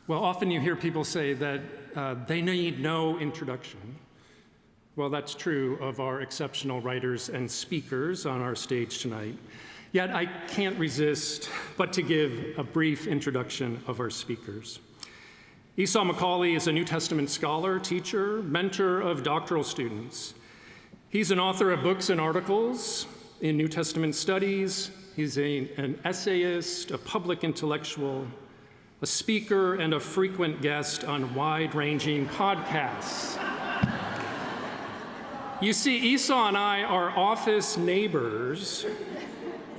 Well, often you hear people say that they need no introduction. Well, that's true of our exceptional writers and speakers on our stage tonight. Yet I can't resist but to give a brief introduction of our speakers. Esau McCaulley is a New Testament scholar, teacher, mentor of doctoral students. He's an author of books and articles in New Testament studies. He's an essayist, a public intellectual, a speaker, and a frequent guest on wide-ranging podcasts. You see, Esau and I are office neighbors,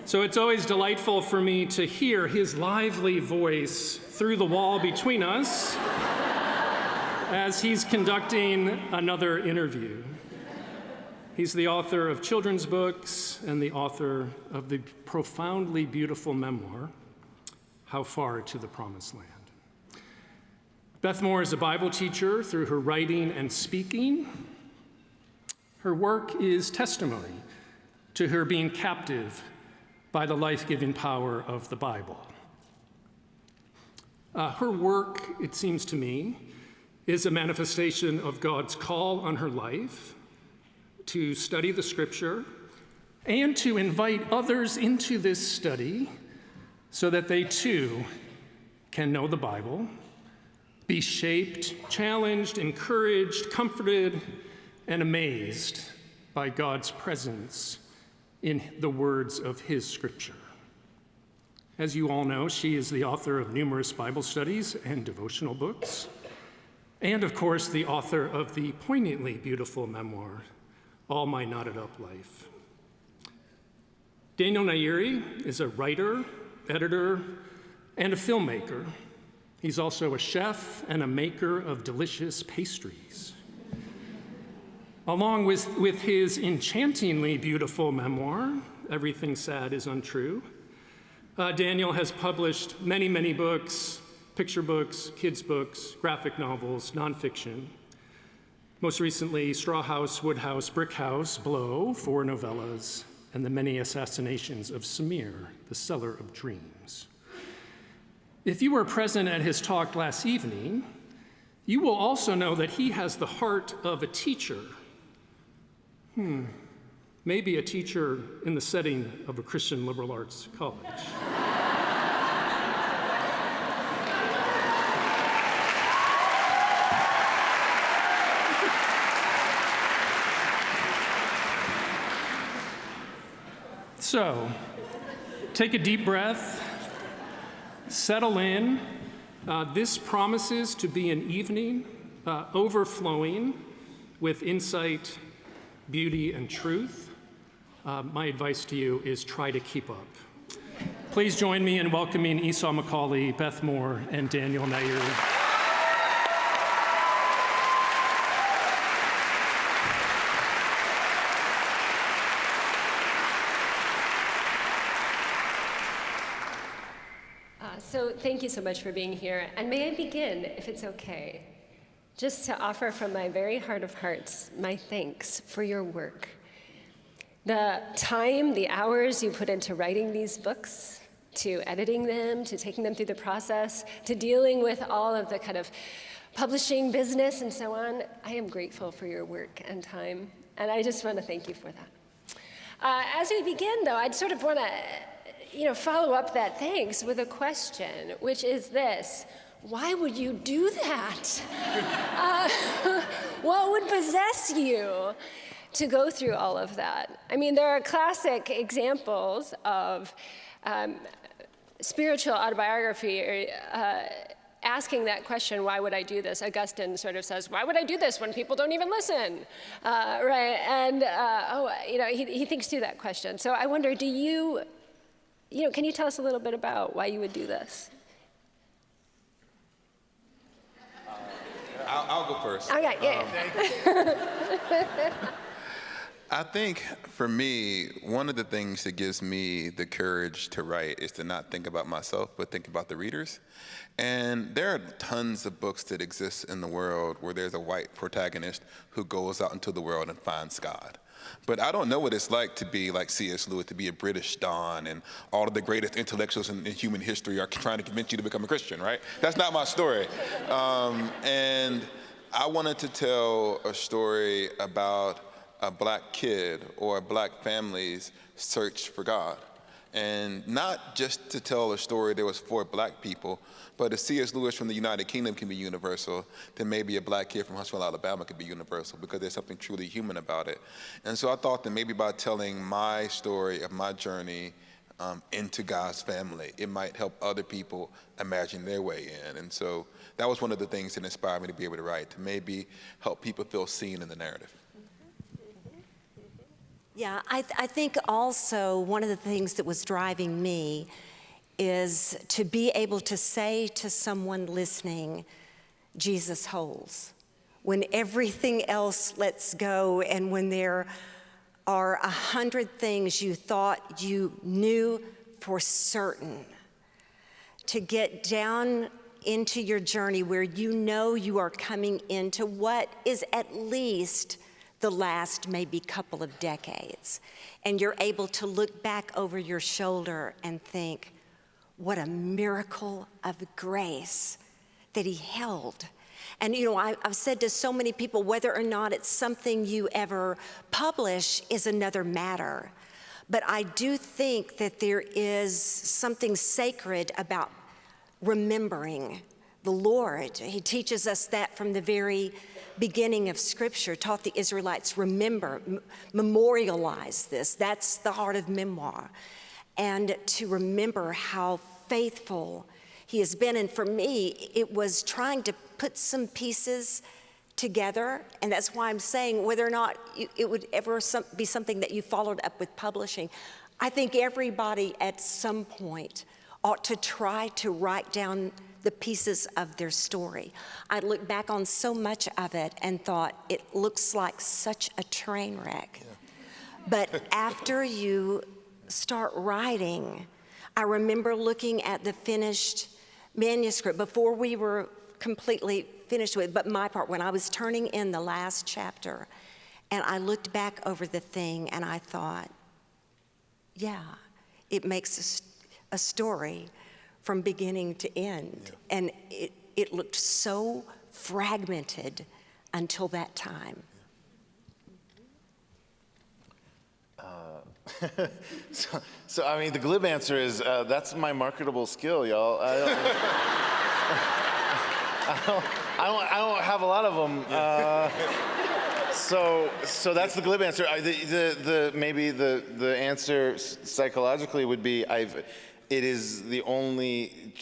so it's always delightful for me to hear his lively voice through the wall between us as he's conducting another interview. He's the author of children's books and the author of the profoundly beautiful memoir, How Far to the Promised Land. Beth Moore is a Bible teacher through her writing and speaking. Her work is testimony to her being captive by the life-giving power of the Bible. Her work, it seems to me, is a manifestation of God's call on her life to study the scripture and to invite others into this study so that they too can know the Bible, be shaped, challenged, encouraged, comforted, and amazed by God's presence in the words of his scripture. As you all know, she is the author of numerous Bible studies and devotional books, and of course, the author of the poignantly beautiful memoir, All My Knotted Up Life. Daniel Nayeri is a writer, editor, and a filmmaker. He's also a chef and a maker of delicious pastries. Along with his enchantingly beautiful memoir, Everything Sad is Untrue, Daniel has published many, many books, picture books, kids' books, graphic novels, nonfiction. Most recently, Straw House, Wood House, Brick House, Blow, 4 novellas, and The Many Assassinations of Samir, the Seller of Dreams. If you were present at his talk last evening, you will also know that he has the heart of a teacher. Maybe a teacher in the setting of a Christian liberal arts college. So, take a deep breath, settle in. This promises to be an evening overflowing with insight, beauty, and truth. My advice to you is try to keep up. Please join me in welcoming Esau McCaulley, Beth Moore, and Daniel Nayeri. So thank you so much for being here. And may I begin, if it's okay, just to offer from my very heart of hearts my thanks for your work. The time, the hours you put into writing these books, to editing them, to taking them through the process, to dealing with all of the kind of publishing business and so on, I am grateful for your work and time. And I just want to thank you for that. As we begin, though, I'd sort of want to follow up that thanks with a question, which is this: why would you do that? What would possess you to go through all of that? I mean, there are classic examples of spiritual autobiography or asking that question, why would I do this? Augustine sort of says, why would I do this when people don't even listen? Right? And, he thinks through that question. So I wonder, can you tell us a little bit about why you would do this? I'll go first. Okay, yeah. I think for me, one of the things that gives me the courage to write is to not think about myself, but think about the readers. And there are tons of books that exist in the world where there's a white protagonist who goes out into the world and finds God. But I don't know what it's like to be like C.S. Lewis, to be a British Don, and all of the greatest intellectuals in human history are trying to convince you to become a Christian, right? That's not my story. And I wanted to tell a story about a black kid or a black family's search for God. And not just to tell a story that was for black people, but if C.S. Lewis from the United Kingdom can be universal, then maybe a black kid from Huntsville, Alabama could be universal, because there's something truly human about it. And so I thought that maybe by telling my story of my journey into God's family, it might help other people imagine their way in. And so that was one of the things that inspired me to be able to write, to maybe help people feel seen in the narrative. Yeah, I think also one of the things that was driving me is to be able to say to someone listening, Jesus holds. When everything else lets go, and when there are 100 things you thought you knew for certain, to get down into your journey where you know you are coming into what is at least the last maybe couple of decades, and you're able to look back over your shoulder and think, what a miracle of grace that he held. And you know, I've said to so many people, whether or not it's something you ever publish is another matter. But I do think that there is something sacred about remembering the Lord. He teaches us that from the very beginning of Scripture, taught the Israelites, remember, memorialize this. That's the heart of Memoir. And to remember how faithful he has been. And for me, it was trying to put some pieces together. And that's why I'm saying whether or not it would ever be something that you followed up with publishing. I think everybody at some point ought to try to write down the pieces of their story. I look back on so much of it and thought, it looks like such a train wreck. Yeah. But after you start writing, I remember looking at the finished manuscript before we were completely finished with, but my part, when I was turning in the last chapter, and I looked back over the thing and I thought, yeah, it makes a story from beginning to end. Yeah. And it looked so fragmented until that time. So I mean, the glib answer is that's my marketable skill, y'all. I don't have a lot of them. So that's the glib answer. Maybe the answer psychologically would be it is the only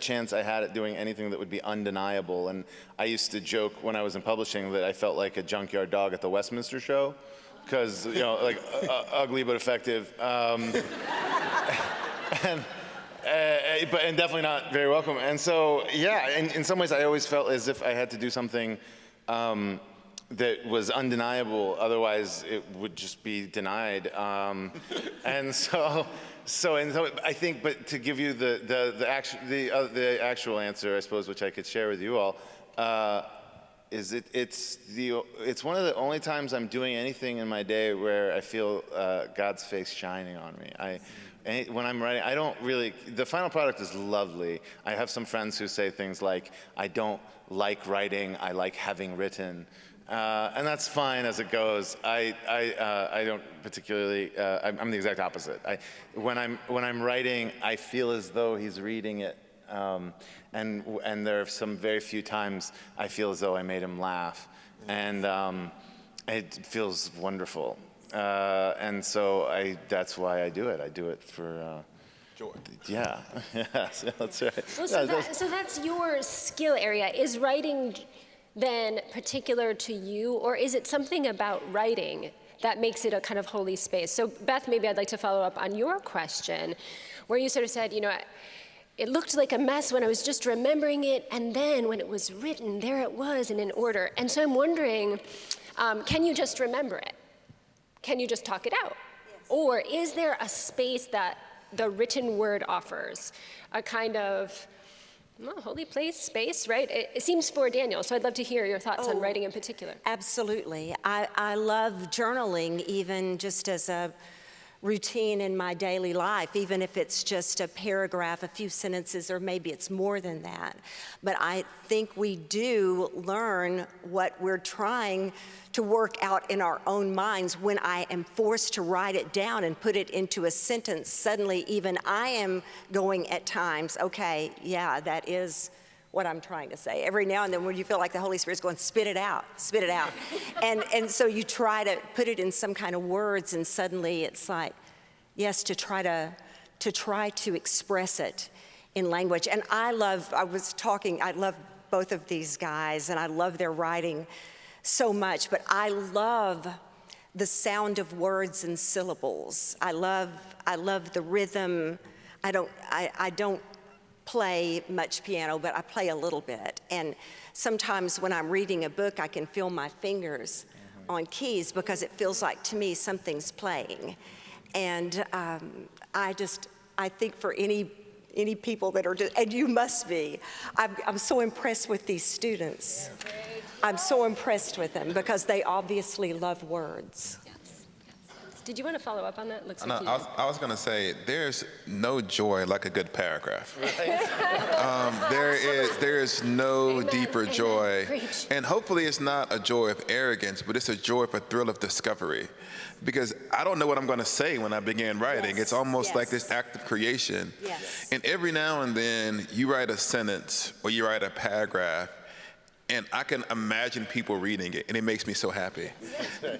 chance I had at doing anything that would be undeniable. And I used to joke when I was in publishing that I felt like a junkyard dog at the Westminster show, because like ugly but effective, and definitely not very welcome. And so in some ways I always felt as if I had to do something that was undeniable, otherwise it would just be denied. And so I think, but to give you the actual answer, I suppose, which I could share with you all, is it's one of the only times I'm doing anything in my day where I feel God's face shining on me. When I'm writing, I don't really, the final product is lovely. I have some friends who say things like, I don't like writing, I like having written. And that's fine as it goes. I don't particularly. I'm the exact opposite. When I'm writing, I feel as though he's reading it, and there are some very few times I feel as though I made him laugh, and it feels wonderful. And so that's why I do it. I do it for joy. Yeah, yes, that's right. Well, so that's your skill area. Is writing then particular to you, or is it something about writing that makes it a kind of holy space? So Beth, maybe I'd like to follow up on your question, where you sort of said, it looked like a mess when I was just remembering it, and then when it was written, there it was and in order. And so I'm wondering, can you just remember it? Can you just talk it out? Yes. Or is there a space that the written word offers, a kind of Well, holy place, space, right? It seems for Daniel, so I'd love to hear your thoughts on writing in particular. Absolutely. I love journaling even just as a routine in my daily life, even if it's just a paragraph, a few sentences, or maybe it's more than that. But I think we do learn what we're trying to work out in our own minds. When I am forced to write it down and put it into a sentence, suddenly even I am going at times, okay, yeah, that is what I'm trying to say. Every now and then when you feel like the Holy Spirit's going, spit it out, spit it out. and so you try to put it in some kind of words, and suddenly it's like, yes, to try to express it in language. And I love both of these guys, and I love their writing so much, but I love the sound of words and syllables. I love the rhythm. I don't play much piano, but I play a little bit. And sometimes when I'm reading a book, I can feel my fingers on keys because it feels like to me something's playing. And I think for any people that are just, and you must be, I'm so impressed with these students. I'm so impressed with them because they obviously love words. Did you want to follow up on that? Looks No, like you did. I was going to say, there's no joy like a good paragraph. There is no Amen. deeper Amen. joy. Preach. And hopefully it's not a joy of arrogance, but it's a joy of a thrill of discovery. Because I don't know what I'm going to say when I begin writing. Yes. It's almost like Yes. this act of creation. Yes. And every now and then you write a sentence or you write a paragraph, and I can imagine people reading it, and it makes me so happy.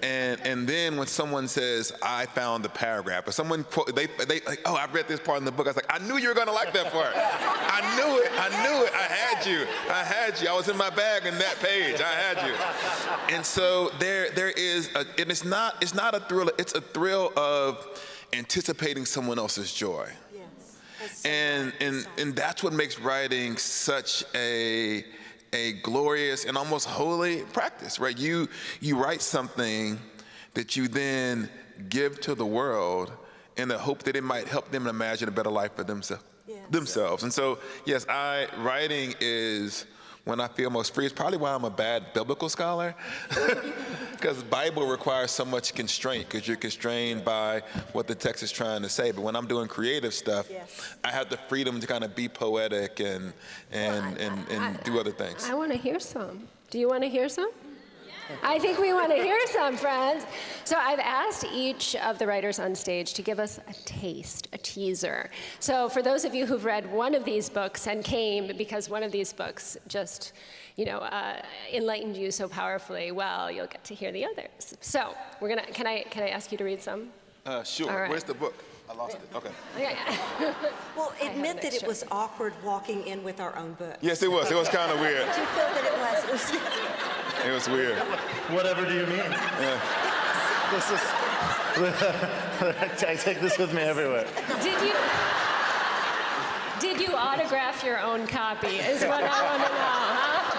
And then when someone says, "I found the paragraph," or someone they like, "Oh, I read this part in the book." I was like, "I knew you were gonna like that part. I knew it. I had you. I was in my bag in that page. I had you." And so there is, and it's not a thrill. It's a thrill of anticipating someone else's joy. Yes. And that's what makes writing such a glorious and almost holy practice, right? You write something that you then give to the world in the hope that it might help them imagine a better life for themselves. And so, yes, writing is when I feel most free. It's probably why I'm a bad biblical scholar, because the Bible requires so much constraint, because you're constrained by what the text is trying to say. But when I'm doing creative stuff, I have the freedom to kind of be poetic and do other things. I want to hear some. Do you want to hear some? I think we want to hear some, friends. So I've asked each of the writers on stage to give us a taste, a teaser. So for those of you who've read one of these books and came because one of these books just, enlightened you so powerfully, well, you'll get to hear the others. So can I ask you to read some? Sure. All right. Where's the book? I lost it. Okay. Yeah. Well, I it have meant an that it extra. was awkward walking in with our own book. Yes, it was. It was kind of weird. Did you feel that it was? It was weird. Whatever do you mean? This is. I take this with me everywhere. Did you autograph your own copy? Is what I want to know, huh?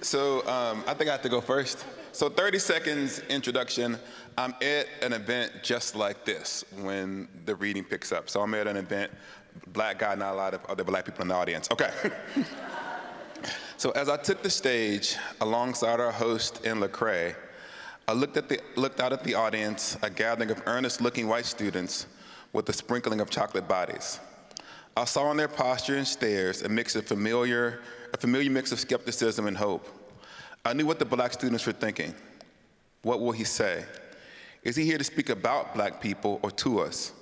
So I think I have to go first. So 30 seconds introduction. I'm at an event just like this when the reading picks up. So I'm at an event, black guy, not a lot of other black people in the audience. Okay. So as I took the stage alongside our host in Lecrae, I looked out at the audience, a gathering of earnest-looking white students with a sprinkling of chocolate bodies. I saw in their posture and stares a familiar mix of skepticism and hope. I knew what the black students were thinking. What will he say? Is he here to speak about black people or to us?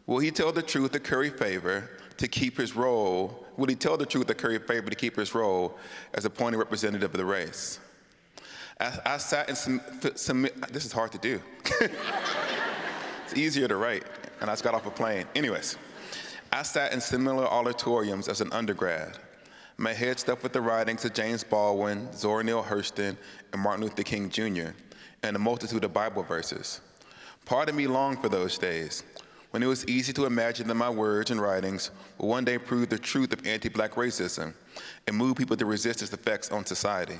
Will he tell the truth to curry favor to keep his role? Will he tell the truth to curry favor to keep his role as appointed representative of the race? I sat and this is hard to do. It's easier to write, and I just got off a plane. Anyways, I sat in similar auditoriums as an undergrad. My head stuffed with the writings of James Baldwin, Zora Neale Hurston, and Martin Luther King Jr., and a multitude of Bible verses. Part of me longed for those days, when it was easy to imagine that my words and writings will one day prove the truth of anti-black racism and move people to resist its effects on society.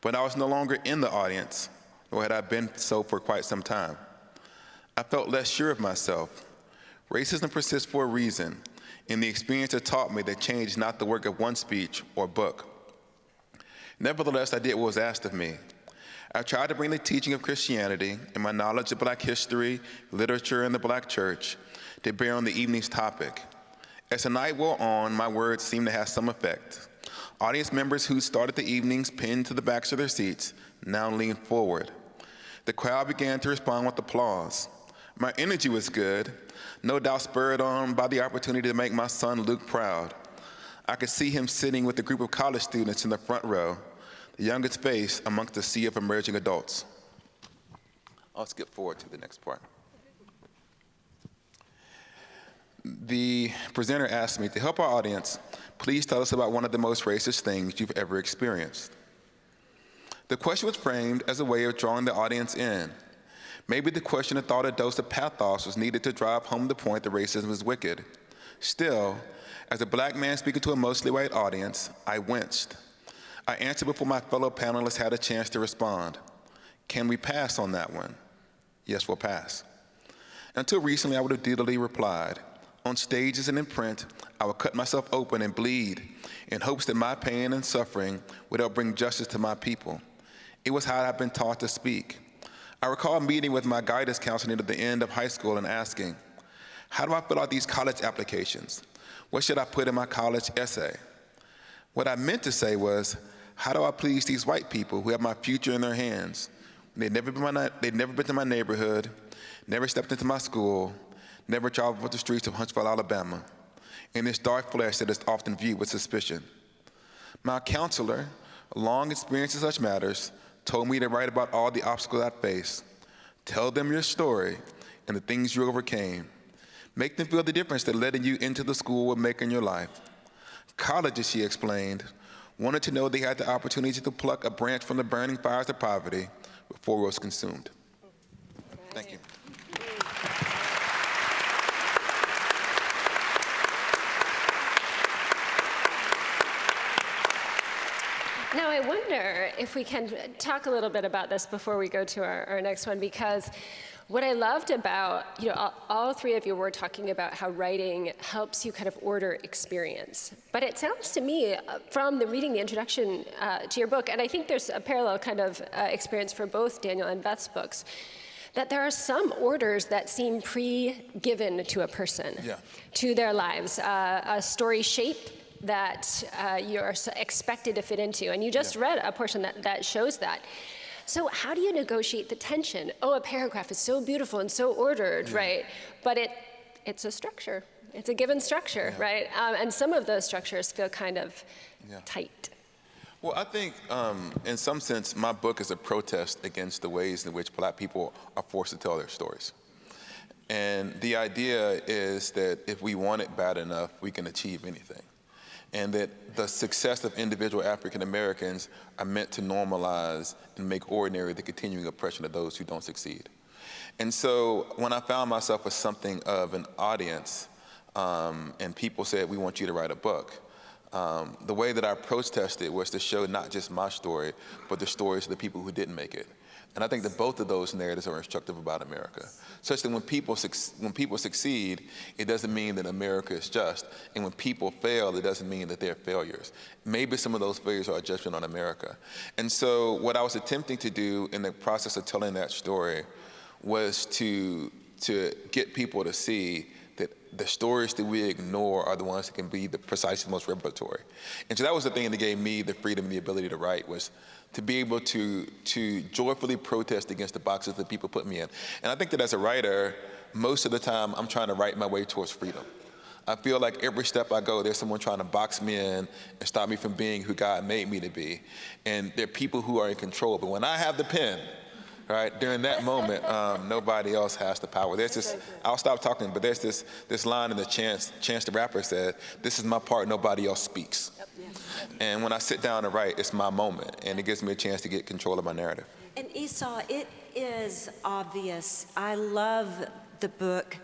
But I was no longer in the audience, nor had I been so for quite some time. I felt less sure of myself. Racism persists for a reason, and the experience had taught me that change is not the work of one speech or book. Nevertheless, I did what was asked of me. I tried to bring the teaching of Christianity and my knowledge of Black history, literature, and the Black church to bear on the evening's topic. As the night wore on, my words seemed to have some effect. Audience members who started the evenings pinned to the backs of their seats now leaned forward. The crowd began to respond with applause. My energy was good, no doubt spurred on by the opportunity to make my son Luke proud. I could see him sitting with a group of college students in the front row, the youngest face amongst a sea of emerging adults. I'll skip forward to the next part. The presenter asked me, to help our audience, please tell us about one of the most racist things you've ever experienced. The question was framed as a way of drawing the audience in. Maybe the questioner thought a dose of pathos was needed to drive home the point that racism is wicked. Still, as a Black man speaking to a mostly white audience, I winced. I answered before my fellow panelists had a chance to respond. Can we pass on that one? Yes, we'll pass. Until recently, I would have deedily replied. On stages and in print, I would cut myself open and bleed in hopes that my pain and suffering would help bring justice to my people. It was how I'd been taught to speak. I recall meeting with my guidance counselor at the end of high school and asking, how do I fill out these college applications? What should I put in my college essay? What I meant to say was, how do I please these white people who have my future in their hands? They'd never been to my neighborhood, never stepped into my school, never traveled the streets of Huntsville, Alabama, in this dark flesh that is often viewed with suspicion. My counselor, long experienced in such matters, told me to write about all the obstacles I faced. Tell them your story and the things you overcame. Make them feel the difference that letting you into the school will make in your life. Colleges, she explained, wanted to know they had the opportunity to pluck a branch from the burning fires of poverty before it was consumed. Thank you. Now, I wonder if we can talk a little bit about this before we go to our next one, because what I loved about, all three of you were talking about how writing helps you kind of order experience. But it sounds to me, from reading the introduction to your book, and I think there's a parallel kind of experience for both Daniel and Beth's books, that there are some orders that seem pre-given to a person, to their lives, a story shape that you're expected to fit into. And you just read a portion that shows that. So how do you negotiate the tension? Oh, a paragraph is so beautiful and so ordered, right? But it's a structure. It's a given structure, right? And some of those structures feel kind of tight. Well, I think in some sense, my book is a protest against the ways in which Black people are forced to tell their stories. And the idea is that if we want it bad enough, we can achieve anything. And that the success of individual African Americans are meant to normalize and make ordinary the continuing oppression of those who don't succeed. And so when I found myself with something of an audience, and people said, we want you to write a book, the way that I protested was to show not just my story, but the stories of the people who didn't make it. And I think that both of those narratives are instructive about America, such that when people succeed, it doesn't mean that America is just. And when people fail, it doesn't mean that they're failures. Maybe some of those failures are a judgment on America. And so what I was attempting to do in the process of telling that story was to get people to see that the stories that we ignore are the ones that can be the precisely most revelatory. And so that was the thing that gave me the freedom and the ability to write, was to be able to joyfully protest against the boxes that people put me in. And I think that as a writer, most of the time, I'm trying to write my way towards freedom. I feel like every step I go, there's someone trying to box me in and stop me from being who God made me to be. And there are people who are in control. But when I have the pen, right, during that moment, nobody else has the power. There's this, I'll stop talking, but there's this line in the Chance the Rapper said, "This is my part, nobody else speaks." Yep. And when I sit down to write, it's my moment, and it gives me a chance to get control of my narrative. And Esau, it is obvious. I love the book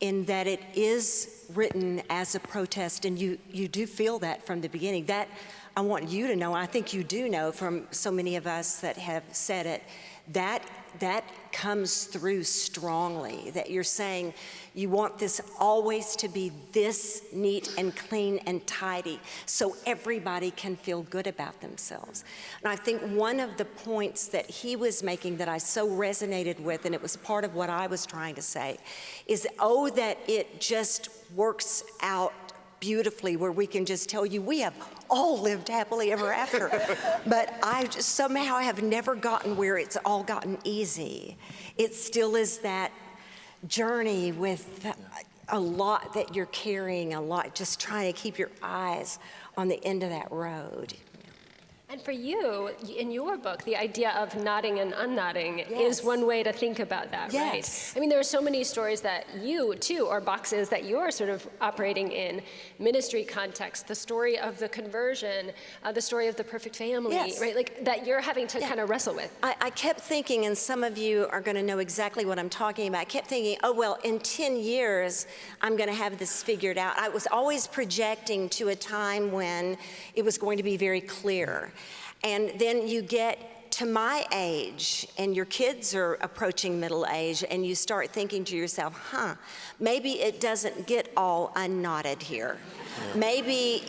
in that it is written as a protest, and you do feel that from the beginning. That I want you to know, I think you do know from so many of us that have said it, that comes through strongly, that you're saying you want this always to be this neat and clean and tidy so everybody can feel good about themselves. And I think one of the points that he was making that I so resonated with, and it was part of what I was trying to say, is that it just works out beautifully where we can just tell you we have all lived happily ever after. But I just somehow have never gotten where it's all gotten easy. It still is that journey with a lot that you're carrying, a lot, just trying to keep your eyes on the end of that road. And for you, in your book, the idea of nodding and unnodding Yes. is one way to think about that, Yes. right? I mean, there are so many stories that you, too, or boxes that you're sort of operating in ministry context, the story of the conversion, the story of the perfect family, Yes. right? Like, that you're having to kind of wrestle with. I kept thinking, and some of you are going to know exactly what I'm talking about. I kept thinking, oh, well, in 10 years, I'm going to have this figured out. I was always projecting to a time when it was going to be very clear. And then you get to my age, and your kids are approaching middle age, and you start thinking to yourself, maybe it doesn't get all unknotted here. Yeah. Maybe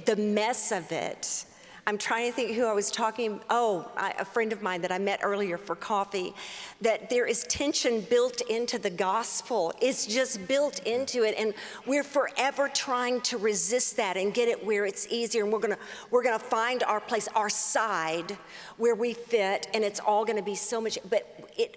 the mess of it. I'm trying to think who I was talking, a friend of mine that I met earlier for coffee, that there is tension built into the gospel. It's just built into it, and we're forever trying to resist that and get it where it's easier, and we're gonna find our place, our side, where we fit, and it's all gonna be so much, but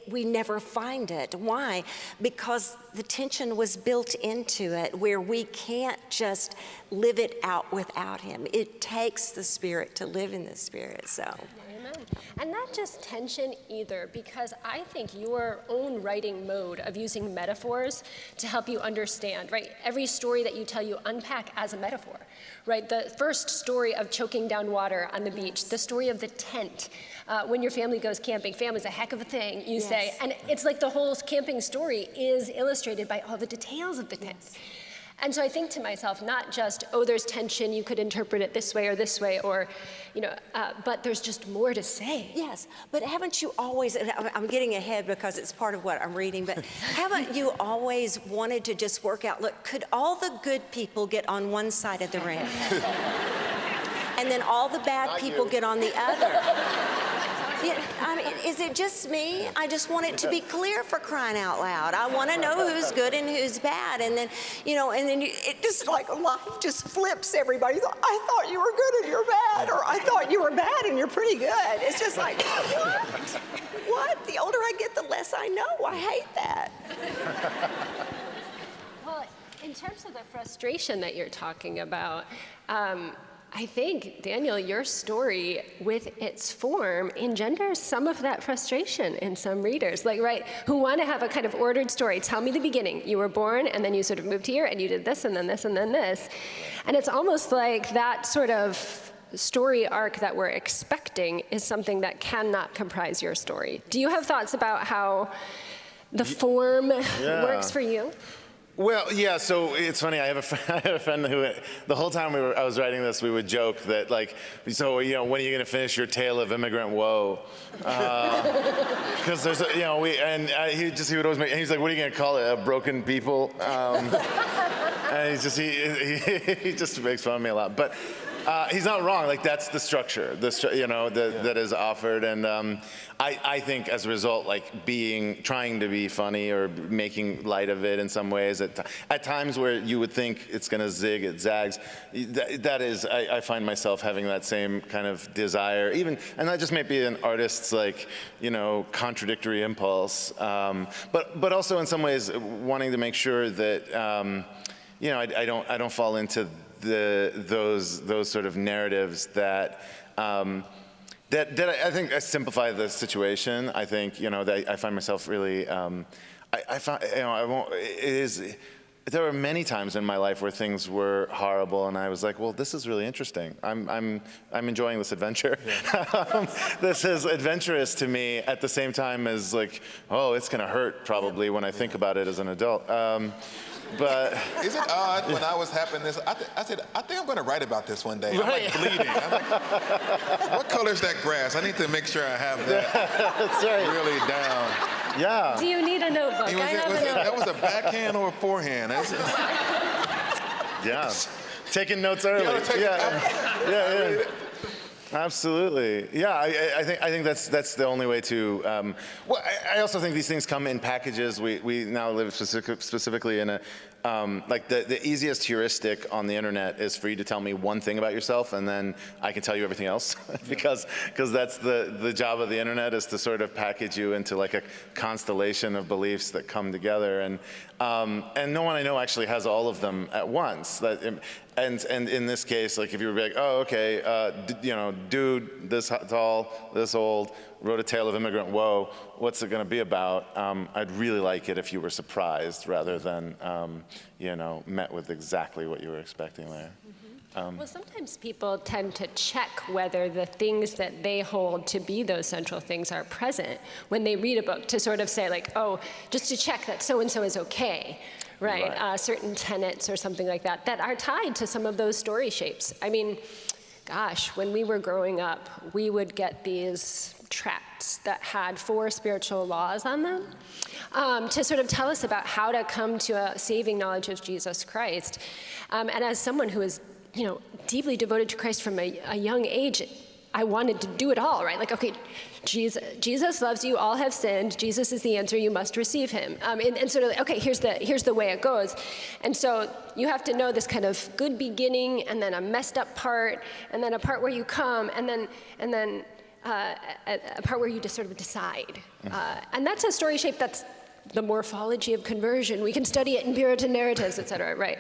we never find it. Why? Because the tension was built into it, where we can't just live it out without him. It takes the Spirit to live in the Spirit, so. Amen. And not just tension either, because I think your own writing mode of using metaphors to help you understand, right? Every story that you tell, you unpack as a metaphor, right? The first story of choking down water on the beach, the story of the tent, when your family goes camping. Family's a heck of a thing, you say. And it's like the whole camping story is illustrated by all the details of the tent. Yes. And so I think to myself, not just, there's tension, you could interpret it this way, or, but there's just more to say. Yes, but haven't you always, and I'm getting ahead because it's part of what I'm reading, but haven't you always wanted to just work out, look, could all the good people get on one side of the ring? And then all the bad people get on the other? I mean, is it just me? I just want it to be clear, for crying out loud. I want to know who's good and who's bad. And then, it just like life just flips everybody. I thought you were good and you're bad, or I thought you were bad and you're pretty good. It's just like, what? The older I get, the less I know. I hate that. Well, in terms of the frustration that you're talking about, I think, Daniel, your story with its form engenders some of that frustration in some readers, who want to have a kind of ordered story. Tell me the beginning. You were born, and then you sort of moved here, and you did this, and then this, and then this. And it's almost like that sort of story arc that we're expecting is something that cannot comprise your story. Do you have thoughts about how the form works for you? Well, yeah, so it's funny, I have a friend who, the whole time I was writing this, we would joke that, when are you going to finish your tale of immigrant woe? Because there's, he would always make, and he's like, what are you going to call it, a broken people? And he just makes fun of me a lot. But he's not wrong, that's the structure, that is offered. And I think as a result, trying to be funny or making light of it in some ways, at times where you would think it's going to zig, it zags, I find myself having that same kind of desire, and that just may be an artist's contradictory impulse, but also in some ways wanting to make sure that, I don't fall into those sort of narratives that I think simplify the situation. I think that I find myself really there were many times in my life where things were horrible, and I was like, well, this is really interesting. I'm enjoying this adventure. Yeah. This is adventurous to me at the same time as it's gonna hurt probably when I think about it as an adult. But Is it odd when I was having this? I said, I think I'm going to write about this one day. I'm like bleeding. I'm like, what color is that grass? I need to make sure I have that that's right. really down. Yeah. Do you need a notebook? I have a notebook. That was a backhand or a forehand? Yeah. Taking notes early. Yeah. Absolutely. Yeah, I think that's the only way to. Well, I also think these things come in packages. We now live specifically in a like the easiest heuristic on the internet is for you to tell me one thing about yourself, and then I can tell you everything else, because that's the job of the internet, is to sort of package you into like a constellation of beliefs that come together, and no one I know actually has all of them at once. And in this case, like if you were like, oh, okay, dude, this tall, this old, wrote a tale of immigrant woe, what's it going to be about? I'd really like it if you were surprised rather than, met with exactly what you were expecting there. Well, sometimes people tend to check whether the things that they hold to be those central things are present when they read a book, to sort of say like, oh, just to check that so-and-so is okay. Right. Certain tenets or something like that are tied to some of those story shapes. I mean, gosh, when we were growing up, we would get these tracts that had 4 spiritual laws on them to sort of tell us about how to come to a saving knowledge of Jesus Christ. And as someone who is, deeply devoted to Christ from a young age, I wanted to do it all, right? Like, okay, Jesus loves you, all have sinned, Jesus is the answer, you must receive him. And sort of like, okay, here's the way it goes. And so you have to know this kind of good beginning, and then a messed up part, and then a part where you come, and then a part where you just sort of decide. And that's a story shape that's the morphology of conversion. We can study it in Puritan narratives, et cetera, right?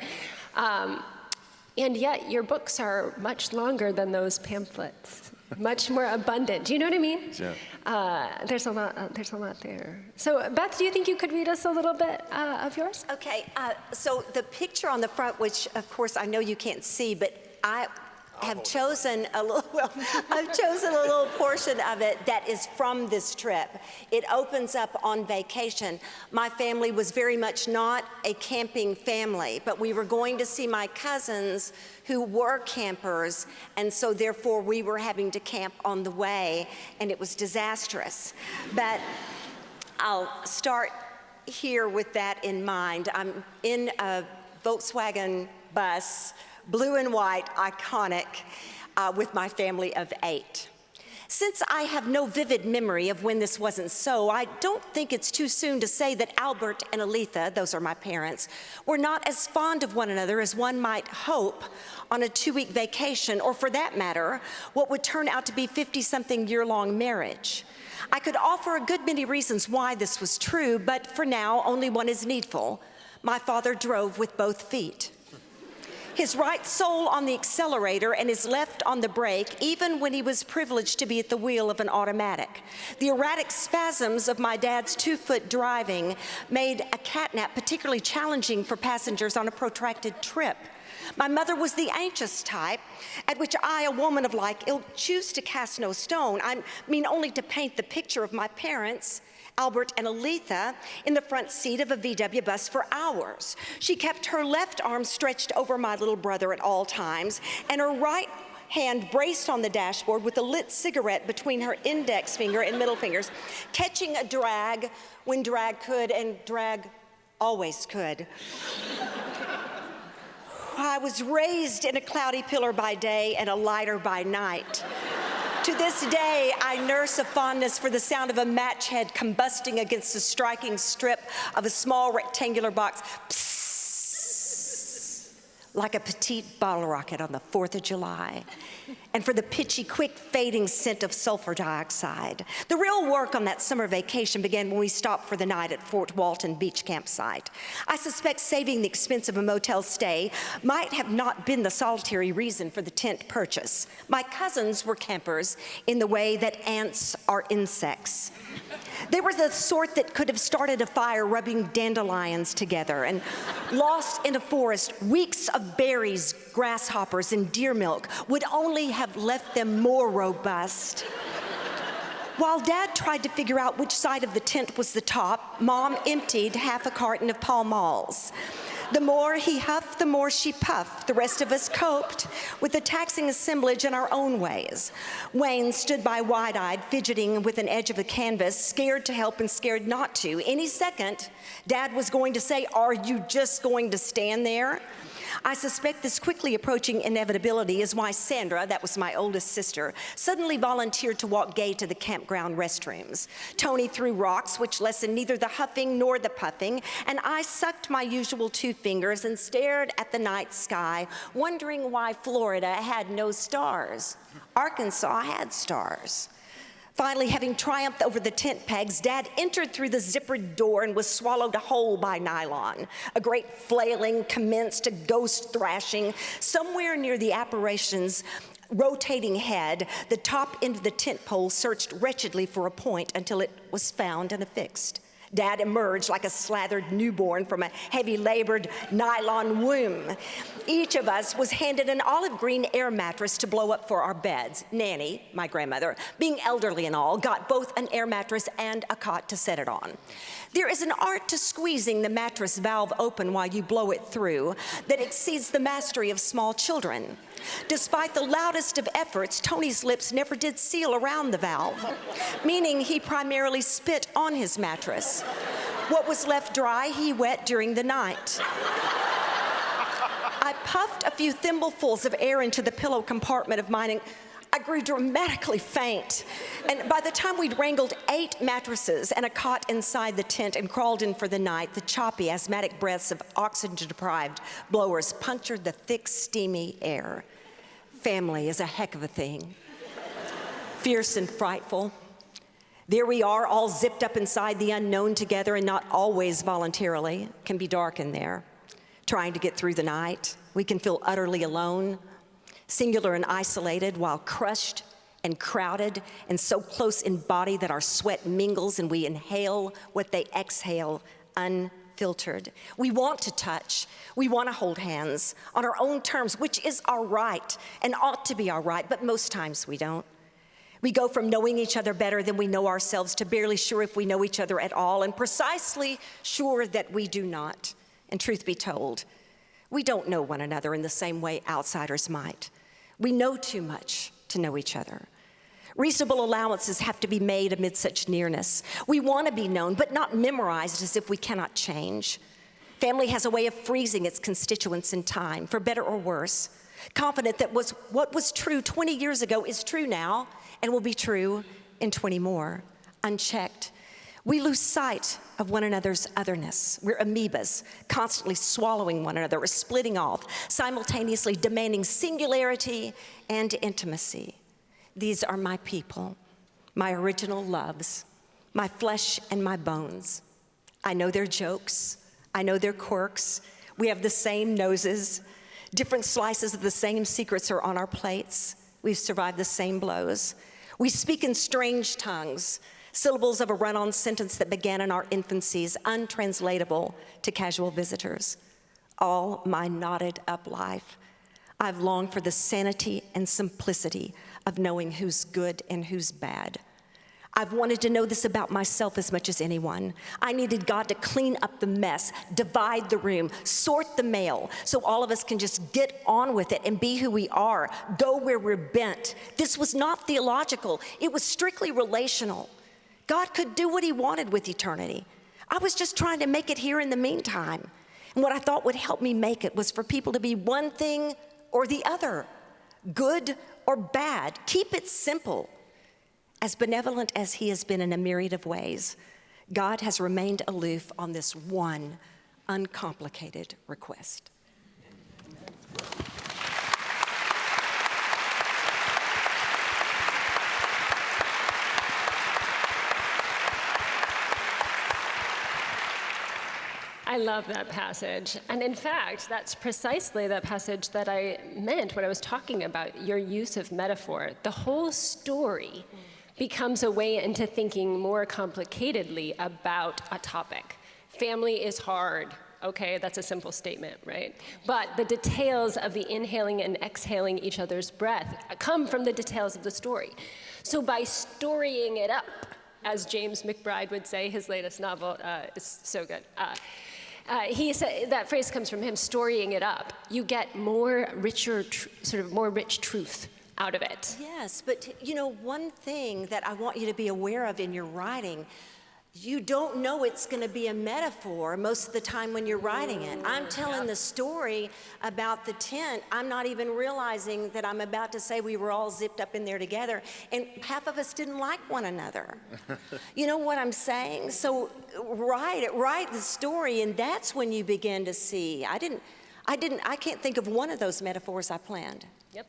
And yet your books are much longer than those pamphlets. Much more abundant. Do you know what I mean? Yeah. There's a lot there. So, Beth, do you think you could read us a little bit of yours? Okay, so the picture on the front, which of course I know you can't see, but I have chosen a little portion of it that is from this trip. It opens up on vacation. My family was very much not a camping family, but we were going to see my cousins who were campers, and so therefore we were having to camp on the way, and it was disastrous. But I'll start here with that in mind. I'm in a Volkswagen bus, blue and white, iconic, with my family of 8. Since I have no vivid memory of when this wasn't so, I don't think it's too soon to say that Albert and Aletha, those are my parents, were not as fond of one another as one might hope on a 2-week vacation, or for that matter, what would turn out to be 50-something year-long marriage. I could offer a good many reasons why this was true, but for now, only one is needful. My father drove with both feet. His right sole on the accelerator and his left on the brake, even when he was privileged to be at the wheel of an automatic. The erratic spasms of my dad's 2-foot driving made a catnap particularly challenging for passengers on a protracted trip. My mother was the anxious type, at which I, a woman of like ilk, choose to cast no stone. I mean only to paint the picture of my parents, Albert and Aletha, in the front seat of a VW bus for hours. She kept her left arm stretched over my little brother at all times, and her right hand braced on the dashboard with a lit cigarette between her index finger and middle fingers, catching a drag when drag could, and drag always could. I was raised in a cloudy pillar by day and a lighter by night. To this day, I nurse a fondness for the sound of a match head combusting against the striking strip of a small rectangular box, psss, like a petite bottle rocket on the 4th of July, and for the pitchy, quick fading scent of sulfur dioxide. The real work on that summer vacation began when we stopped for the night at Fort Walton Beach campsite. I suspect saving the expense of a motel stay might have not been the solitary reason for the tent purchase. My cousins were campers in the way that ants are insects. They were the sort that could have started a fire rubbing dandelions together and lost in a forest weeks of berries, grasshoppers, and deer milk would only have left them more robust. While Dad tried to figure out which side of the tent was the top, Mom emptied half a carton of Pall Malls. The more he huffed, the more she puffed. The rest of us coped with the taxing assemblage in our own ways. Wayne stood by wide-eyed, fidgeting with an edge of the canvas, scared to help and scared not to. Any second, Dad was going to say, "Are you just going to stand there?" I suspect this quickly approaching inevitability is why Sandra, that was my oldest sister, suddenly volunteered to walk Gay to the campground restrooms. Tony threw rocks, which lessened neither the huffing nor the puffing, and I sucked my usual 2 fingers and stared at the night sky, wondering why Florida had no stars. Arkansas had stars. Finally, having triumphed over the tent pegs, Dad entered through the zippered door and was swallowed whole by nylon. A great flailing commenced, a ghost thrashing. Somewhere near the apparition's rotating head, the top end of the tent pole searched wretchedly for a point until it was found and affixed. Dad emerged like a slathered newborn from a heavy-labored nylon womb. Each of us was handed an olive green air mattress to blow up for our beds. Nanny, my grandmother, being elderly and all, got both an air mattress and a cot to set it on. There is an art to squeezing the mattress valve open while you blow it through that exceeds the mastery of small children. Despite the loudest of efforts, Tony's lips never did seal around the valve, meaning he primarily spit on his mattress. What was left dry, he wet during the night. I puffed a few thimblefuls of air into the pillow compartment of mine, and I grew dramatically faint. And by the time we'd wrangled 8 mattresses and a cot inside the tent and crawled in for the night, the choppy, asthmatic breaths of oxygen-deprived blowers punctured the thick, steamy air. Family is a heck of a thing. Fierce and frightful. There we are, all zipped up inside the unknown together, and not always voluntarily. It can be dark in there. Trying to get through the night. We can feel utterly alone, singular and isolated, while crushed and crowded and so close in body that our sweat mingles and we inhale what they exhale unfiltered. We want to touch. We want to hold hands on our own terms, which is our right and ought to be our right, but most times we don't. We go from knowing each other better than we know ourselves to barely sure if we know each other at all, and precisely sure that we do not. And truth be told, we don't know one another in the same way outsiders might. We know too much to know each other. Reasonable allowances have to be made amid such nearness. We want to be known, but not memorized as if we cannot change. Family has a way of freezing its constituents in time, for better or worse, confident that what was true 20 years ago is true now and will be true in 20 more, unchecked. We lose sight of one another's otherness. We're amoebas, constantly swallowing one another or splitting off, simultaneously demanding singularity and intimacy. These are my people, my original loves, my flesh and my bones. I know their jokes. I know their quirks. We have the same noses. Different slices of the same secrets are on our plates. We've survived the same blows. We speak in strange tongues, syllables of a run-on sentence that began in our infancies, untranslatable to casual visitors. All my knotted up life, I've longed for the sanity and simplicity of knowing who's good and who's bad. I've wanted to know this about myself as much as anyone. I needed God to clean up the mess, divide the room, sort the mail, so all of us can just get on with it and be who we are, go where we're bent. This was not theological. It was strictly relational. God could do what he wanted with eternity. I was just trying to make it here in the meantime. And what I thought would help me make it was for people to be one thing or the other, good or bad. Keep it simple. As benevolent as he has been in a myriad of ways, God has remained aloof on this one uncomplicated request. I love that passage. And in fact, that's precisely the passage that I meant when I was talking about your use of metaphor. The whole story becomes a way into thinking more complicatedly about a topic. Family is hard. Okay, that's a simple statement, right? But the details of the inhaling and exhaling each other's breath come from the details of the story. So by storying it up, as James McBride would say, his latest novel is so good, He said that phrase comes from him storying it up. You get more richer, more rich truth out of it. Yes, but one thing that I want you to be aware of in your writing, you don't know it's going to be a metaphor most of the time when you're writing it. I'm telling the story about the tent. I'm not even realizing that I'm about to say we were all zipped up in there together, and half of us didn't like one another. You know what I'm saying? So write the story, and that's when you begin to see. I can't think of one of those metaphors I planned. Yep.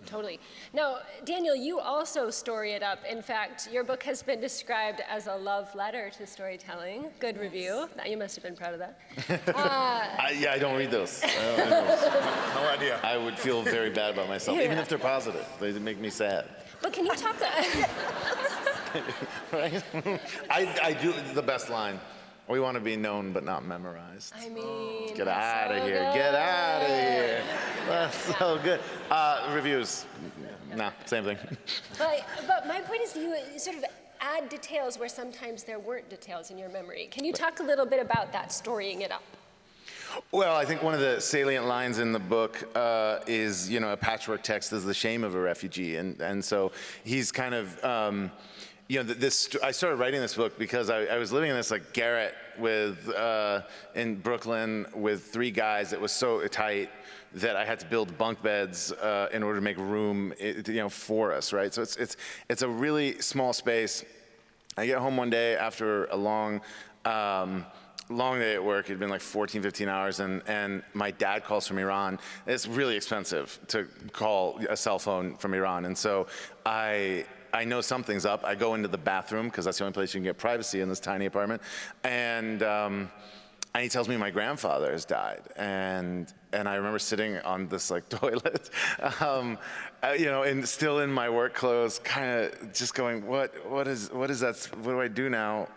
Totally. Now, Daniel, you also story it up. In fact, your book has been described as a love letter to storytelling. Good review. You must have been proud of that. I don't read those. No idea. I would feel very bad about myself, even if they're positive. They make me sad. But can you talk? Right? I do the best line. We want to be known but not memorized. I mean, Get out of so here. good. Get out of here. That's so good. Reviews. No, same thing. But my point is you sort of add details where sometimes there weren't details in your memory. Can you talk a little bit about that, storying it up? Well, I think one of the salient lines in the book is, a patchwork text is the shame of a refugee. And so he's kind of, I started writing this book because I was living in this garret in Brooklyn with 3 guys that was so tight that I had to build bunk beds in order to make room, for us, right? So it's a really small space. I get home one day after a long day at work. It'd been like 14, 15 hours, and my dad calls from Iran. It's really expensive to call a cell phone from Iran, and so I know something's up. I go into the bathroom because that's the only place you can get privacy in this tiny apartment, and he tells me my grandfather has died, and I remember sitting on this toilet, and still in my work clothes, kind of just going, what is that? What do I do now?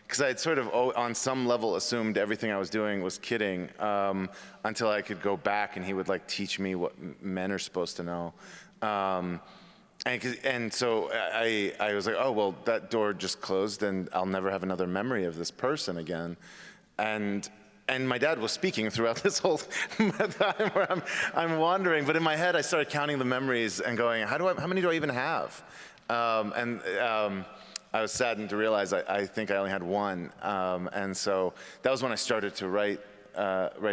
Because I had sort of, on some level, assumed everything I was doing was kidding, until I could go back and he would teach me what men are supposed to know. And so I was like, oh, well, that door just closed and I'll never have another memory of this person again. And my dad was speaking throughout this whole time where I'm wandering. But in my head, I started counting the memories and going, how many do I even have? I was saddened to realize I think I only had one. And so that was when I started to write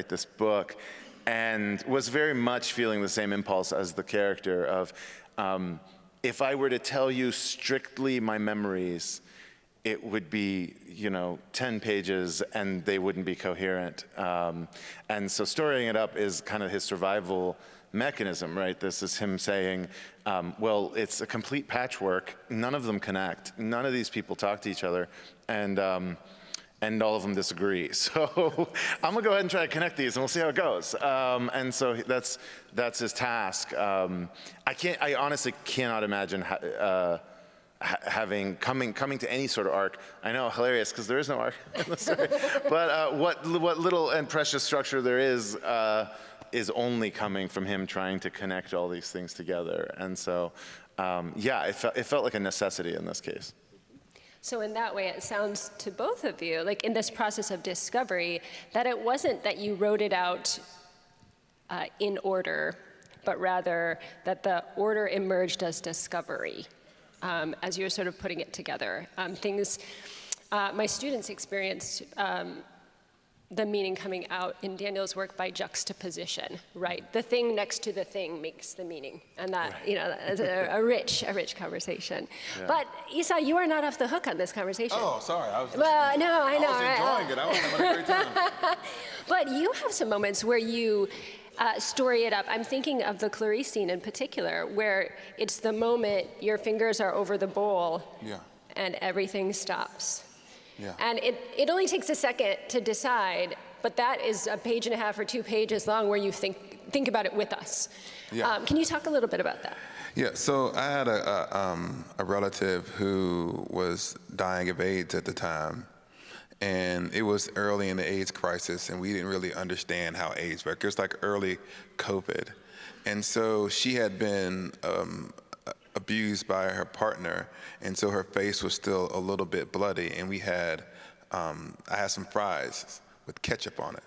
this book, and was very much feeling the same impulse as the character of, if I were to tell you strictly my memories, it would be, 10 pages and they wouldn't be coherent. And so storying it up is kind of his survival mechanism, right? This is him saying, well, it's a complete patchwork. None of them connect. None of these people talk to each other, and all of them disagree. So I'm gonna go ahead and try to connect these, and we'll see how it goes. And so that's his task. I honestly cannot imagine coming to any sort of arc. I know, hilarious, because there is no arc in the story. But what little and precious structure there is only coming from him trying to connect all these things together. And so, it felt like a necessity in this case. So in that way, it sounds to both of you, in this process of discovery, that it wasn't that you wrote it out in order, but rather that the order emerged as discovery, as you were sort of putting it together. My students experienced the meaning coming out in Daniel's work by juxtaposition, right? The thing next to the thing makes the meaning, and that, that's a rich conversation. Yeah. But Esau, you are not off the hook on this conversation. Oh, sorry. I was enjoying it. I was having a great time. But you have some moments where you story it up. I'm thinking of the Clarice scene in particular, where it's the moment your fingers are over the bowl, and everything stops. Yeah. And it only takes a second to decide, but that is a page and a half or 2 pages long where you think about it with us. Yeah. Can you talk a little bit about that? Yeah, so I had a relative who was dying of AIDS at the time, and it was early in the AIDS crisis, and we didn't really understand how AIDS worked. It was like early COVID. And so she had been abused by her partner, and so her face was still a little bit bloody, and we had I had some fries with ketchup on it.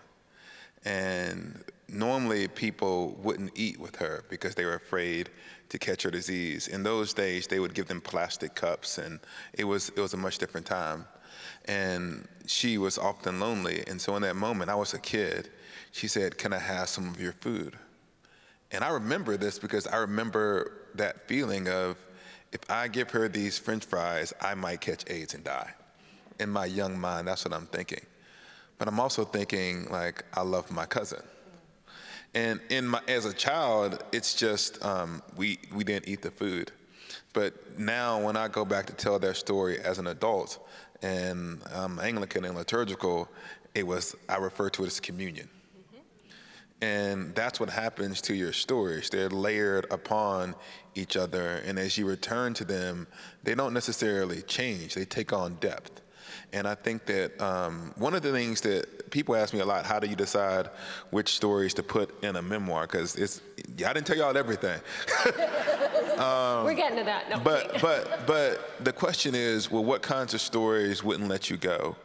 And normally people wouldn't eat with her because they were afraid to catch her disease. In those days, they would give them plastic cups, and it was a much different time. And she was often lonely. And so in that moment, I was a kid. She said, "Can I have some of your food?" And I remember this because I remember that feeling of, if I give her these French fries, I might catch AIDS and die. In my young mind, that's what I'm thinking. But I'm also thinking, like, I love my cousin. And as a child, it's just, we didn't eat the food. But now when I go back to tell their story as an adult, and I'm Anglican and liturgical, I refer to it as communion. And that's what happens to your stories. They're layered upon each other, and as you return to them, they don't necessarily change, they take on depth. And I think that one of the things that people ask me a lot, how do you decide which stories to put in a memoir? Because I didn't tell y'all everything. We're getting to that. No, but the question is, well, what kinds of stories wouldn't let you go?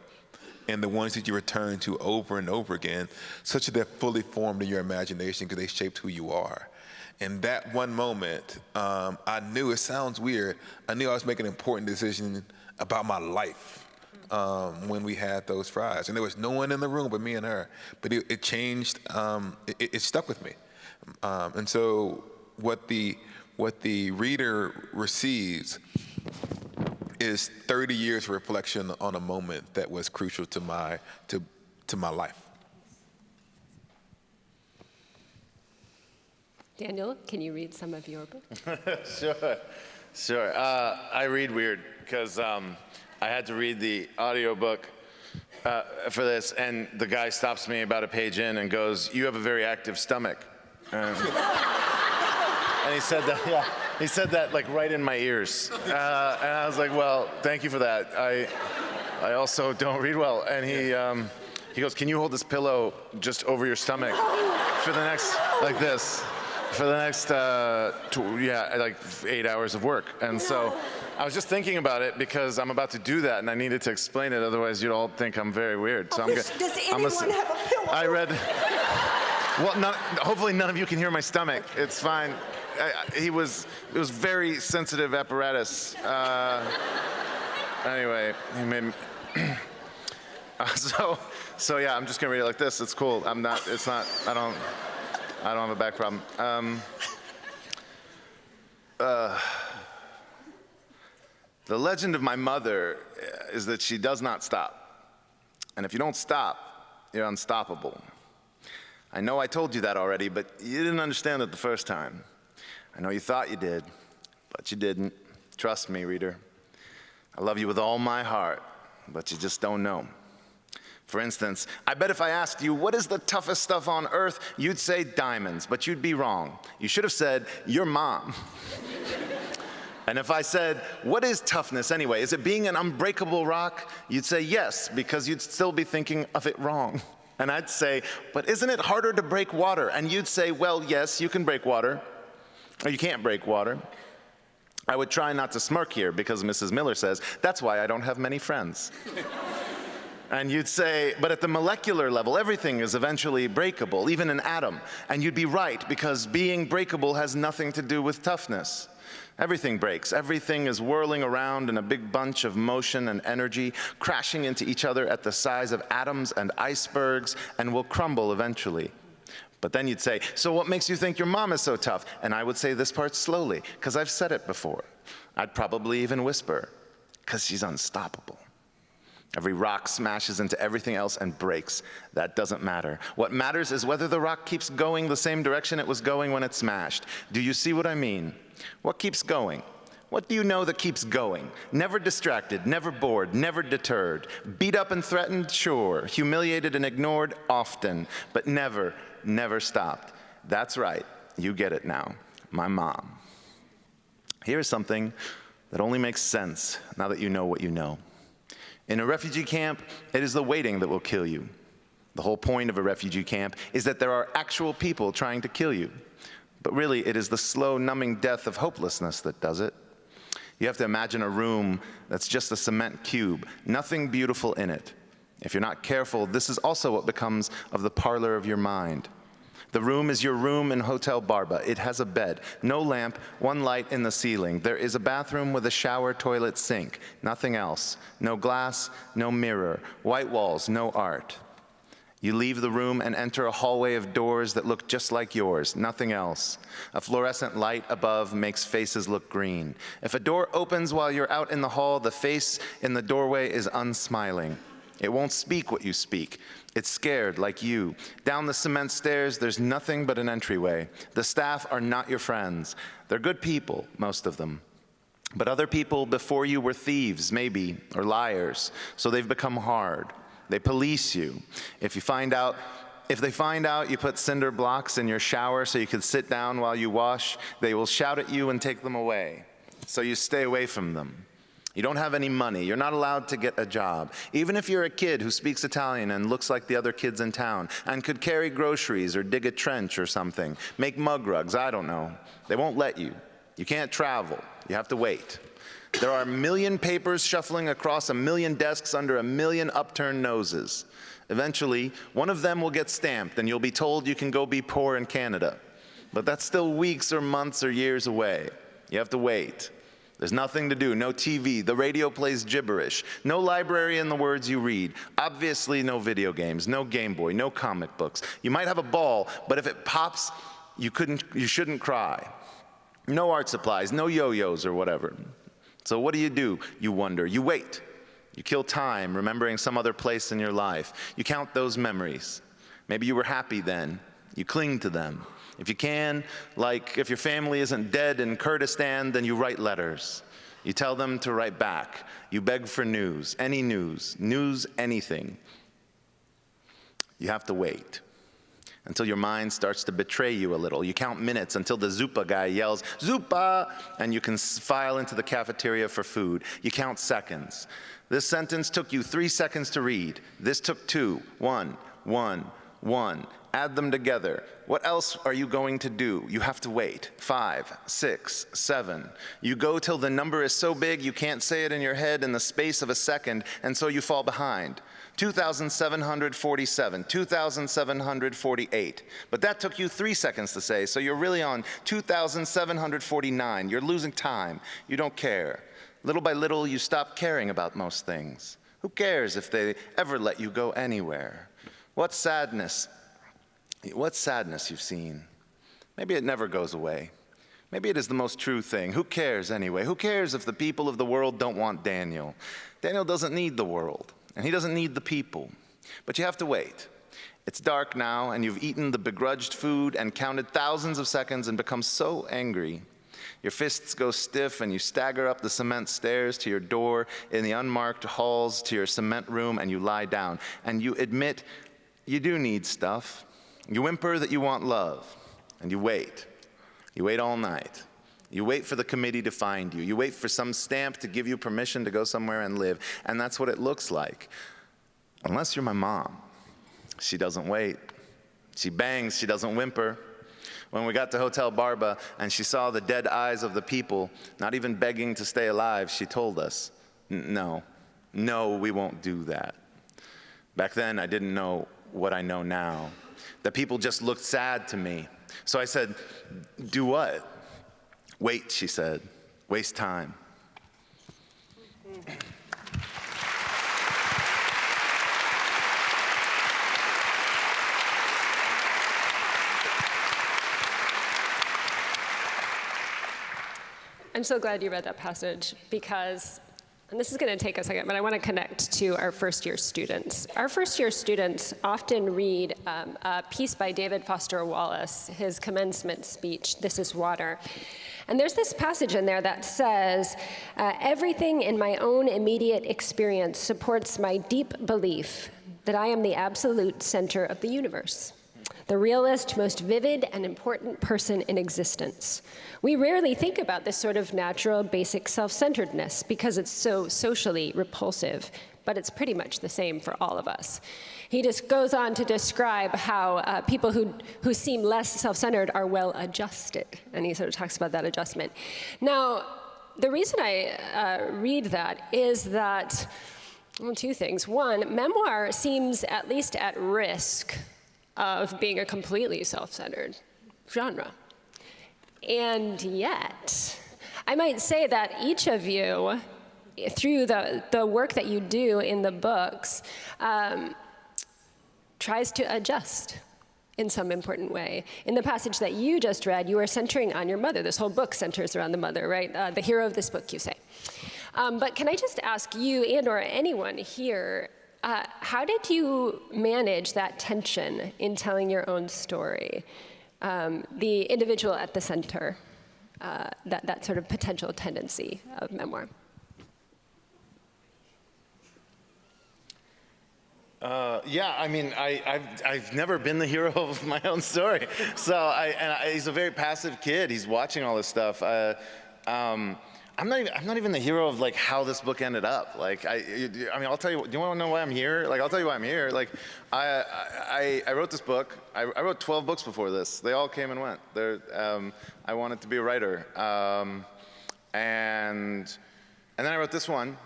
And the ones that you return to over and over again, such that they're fully formed in your imagination because they shaped who you are. And that one moment, I knew, it sounds weird, I knew I was making an important decision about my life. When we had those fries. And there was no one in the room but me and her. But it changed, it stuck with me. And so what the reader receives is 30 years of reflection on a moment that was crucial to my life. Daniel, can you read some of your book? Sure. I read weird because I had to read the audiobook for this, and the guy stops me about a page in and goes, "You have a very active stomach." And he said that, yeah. He said that like right in my ears. And I was like, "Well, thank you for that. I also don't read well." And he goes, "Can you hold this pillow just over your stomach for the next, like this, for the next, like 8 hours of work?" And so I was just thinking about it because I'm about to do that, and I needed to explain it. Otherwise, you'd all think I'm very weird. So Does anyone have a pillow? I read. Well, hopefully none of you can hear my stomach. It's fine. It was very sensitive apparatus. Anyway, he made me. So yeah, I'm just gonna read it like this. It's cool. I don't have a back problem. The legend of my mother is that she does not stop. And if you don't stop, you're unstoppable. I know I told you that already, but you didn't understand it the first time. I know you thought you did, but you didn't. Trust me, reader. I love you with all my heart, but you just don't know. For instance, I bet if I asked you, what is the toughest stuff on earth, you'd say diamonds, but you'd be wrong. You should have said, your mom. And if I said, what is toughness anyway? Is it being an unbreakable rock? You'd say yes, because you'd still be thinking of it wrong. And I'd say, but isn't it harder to break water? And you'd say, well, yes, you can break water, or you can't break water. I would try not to smirk here because Mrs. Miller says, that's why I don't have many friends. And you'd say, but at the molecular level, everything is eventually breakable, even an atom. And you'd be right, because being breakable has nothing to do with toughness. Everything breaks. Everything is whirling around in a big bunch of motion and energy, crashing into each other at the size of atoms and icebergs, and will crumble eventually. But then you'd say, so what makes you think your mom is so tough? And I would say this part slowly, because I've said it before. I'd probably even whisper, because she's unstoppable. Every rock smashes into everything else and breaks. That doesn't matter. What matters is whether the rock keeps going the same direction it was going when it smashed. Do you see what I mean? What keeps going? What do you know that keeps going? Never distracted, never bored, never deterred. Beat up and threatened? Sure. Humiliated and ignored? Often. But never, never stopped. That's right. You get it now. My mom. Here's something that only makes sense now that you know what you know. In a refugee camp, it is the waiting that will kill you. The whole point of a refugee camp is that there are actual people trying to kill you. But really, it is the slow, numbing death of hopelessness that does it. You have to imagine a room that's just a cement cube, nothing beautiful in it. If you're not careful, this is also what becomes of the parlor of your mind. The room is your room in Hotel Barba. It has a bed, no lamp, one light in the ceiling. There is a bathroom with a shower, toilet, sink, nothing else. No glass, no mirror, white walls, no art. You leave the room and enter a hallway of doors that look just like yours, nothing else. A fluorescent light above makes faces look green. If a door opens while you're out in the hall, the face in the doorway is unsmiling. It won't speak what you speak. It's scared like you. Down the cement stairs, there's nothing but an entryway. The staff are not your friends. They're good people, most of them. But other people before you were thieves, maybe, or liars, so they've become hard. They police you. If they find out you put cinder blocks in your shower so you can sit down while you wash, they will shout at you and take them away. So you stay away from them. You don't have any money. You're not allowed to get a job. Even if you're a kid who speaks Italian and looks like the other kids in town and could carry groceries or dig a trench or something, make mug rugs, I don't know. They won't let you. You can't travel. You have to wait. There are 1 million papers shuffling across 1 million desks under 1 million upturned noses. Eventually, one of them will get stamped and you'll be told you can go be poor in Canada. But that's still weeks or months or years away. You have to wait. There's nothing to do, no TV, the radio plays gibberish, no library in the words you read, obviously no video games, no Game Boy, no comic books. You might have a ball, but if it pops, you shouldn't cry. No art supplies, no yo-yos or whatever. So what do? You wonder, you wait. You kill time, remembering some other place in your life. You count those memories. Maybe you were happy then. You cling to them. If you can, like if your family isn't dead in Kurdistan, then you write letters. You tell them to write back. You beg for news, anything. You have to wait until your mind starts to betray you a little. You count minutes until the Zupa guy yells, "Zupa!" and you can file into the cafeteria for food. You count seconds. This sentence took you 3 seconds to read. This took 2. 1, 1, 1. Add them together. What else are you going to do? You have to wait. 5, 6, 7. You go till the number is so big you can't say it in your head in the space of a second, and so you fall behind. 2,747, 2,748. But that took you 3 seconds to say, so you're really on 2,749. You're losing time. You don't care. Little by little, you stop caring about most things. Who cares if they ever let you go anywhere? What sadness you've seen. Maybe it never goes away. Maybe it is the most true thing. Who cares anyway? Who cares if the people of the world don't want Daniel? Daniel doesn't need the world, and he doesn't need the people. But you have to wait. It's dark now, and you've eaten the begrudged food and counted thousands of seconds and become so angry. Your fists go stiff, and you stagger up the cement stairs to your door in the unmarked halls to your cement room, and you lie down. And you admit you do need stuff. You whimper that you want love, and you wait. You wait all night. You wait for the committee to find you. You wait for some stamp to give you permission to go somewhere and live, and that's what it looks like. Unless you're my mom. She doesn't wait. She bangs, she doesn't whimper. When we got to Hotel Barba and she saw the dead eyes of the people, not even begging to stay alive, she told us, no, we won't do that. Back then, I didn't know what I know now. The people just looked sad to me. So I said, do what? Wait, she said. Waste time. I'm so glad you read that passage because, and this is going to take a second, but I want to connect to our first-year students. Our first-year students often read a piece by David Foster Wallace, his commencement speech, "This is Water." And there's this passage in there that says, everything in my own immediate experience supports my deep belief that I am the absolute center of the universe, the realest, most vivid, and important person in existence. We rarely think about this sort of natural, basic self-centeredness because it's so socially repulsive, but it's pretty much the same for all of us. He just goes on to describe how people who seem less self-centered are well-adjusted, and he sort of talks about that adjustment. Now, the reason I read that is that Well, two things. One, memoir seems at least at risk of being a completely self-centered genre. And yet, I might say that each of you, through the work that you do in the books, tries to adjust in some important way. In the passage that you just read, you are centering on your mother. This whole book centers around the mother, right? The hero of this book, you say. But can I just ask you and or anyone here, how did you manage that tension in telling your own story? The individual at the center, that sort of potential tendency of memoir. Yeah, I mean, I've never been the hero of my own story. So he's a very passive kid. He's watching all this stuff. I'm not even the hero of like how this book ended up. Like, I mean, I'll tell you. Do you want to know why I'm here? Like, I'll tell you why I'm here. Like, I wrote this book. I wrote 12 books before this. They all came and went. I wanted to be a writer, and then I wrote this one.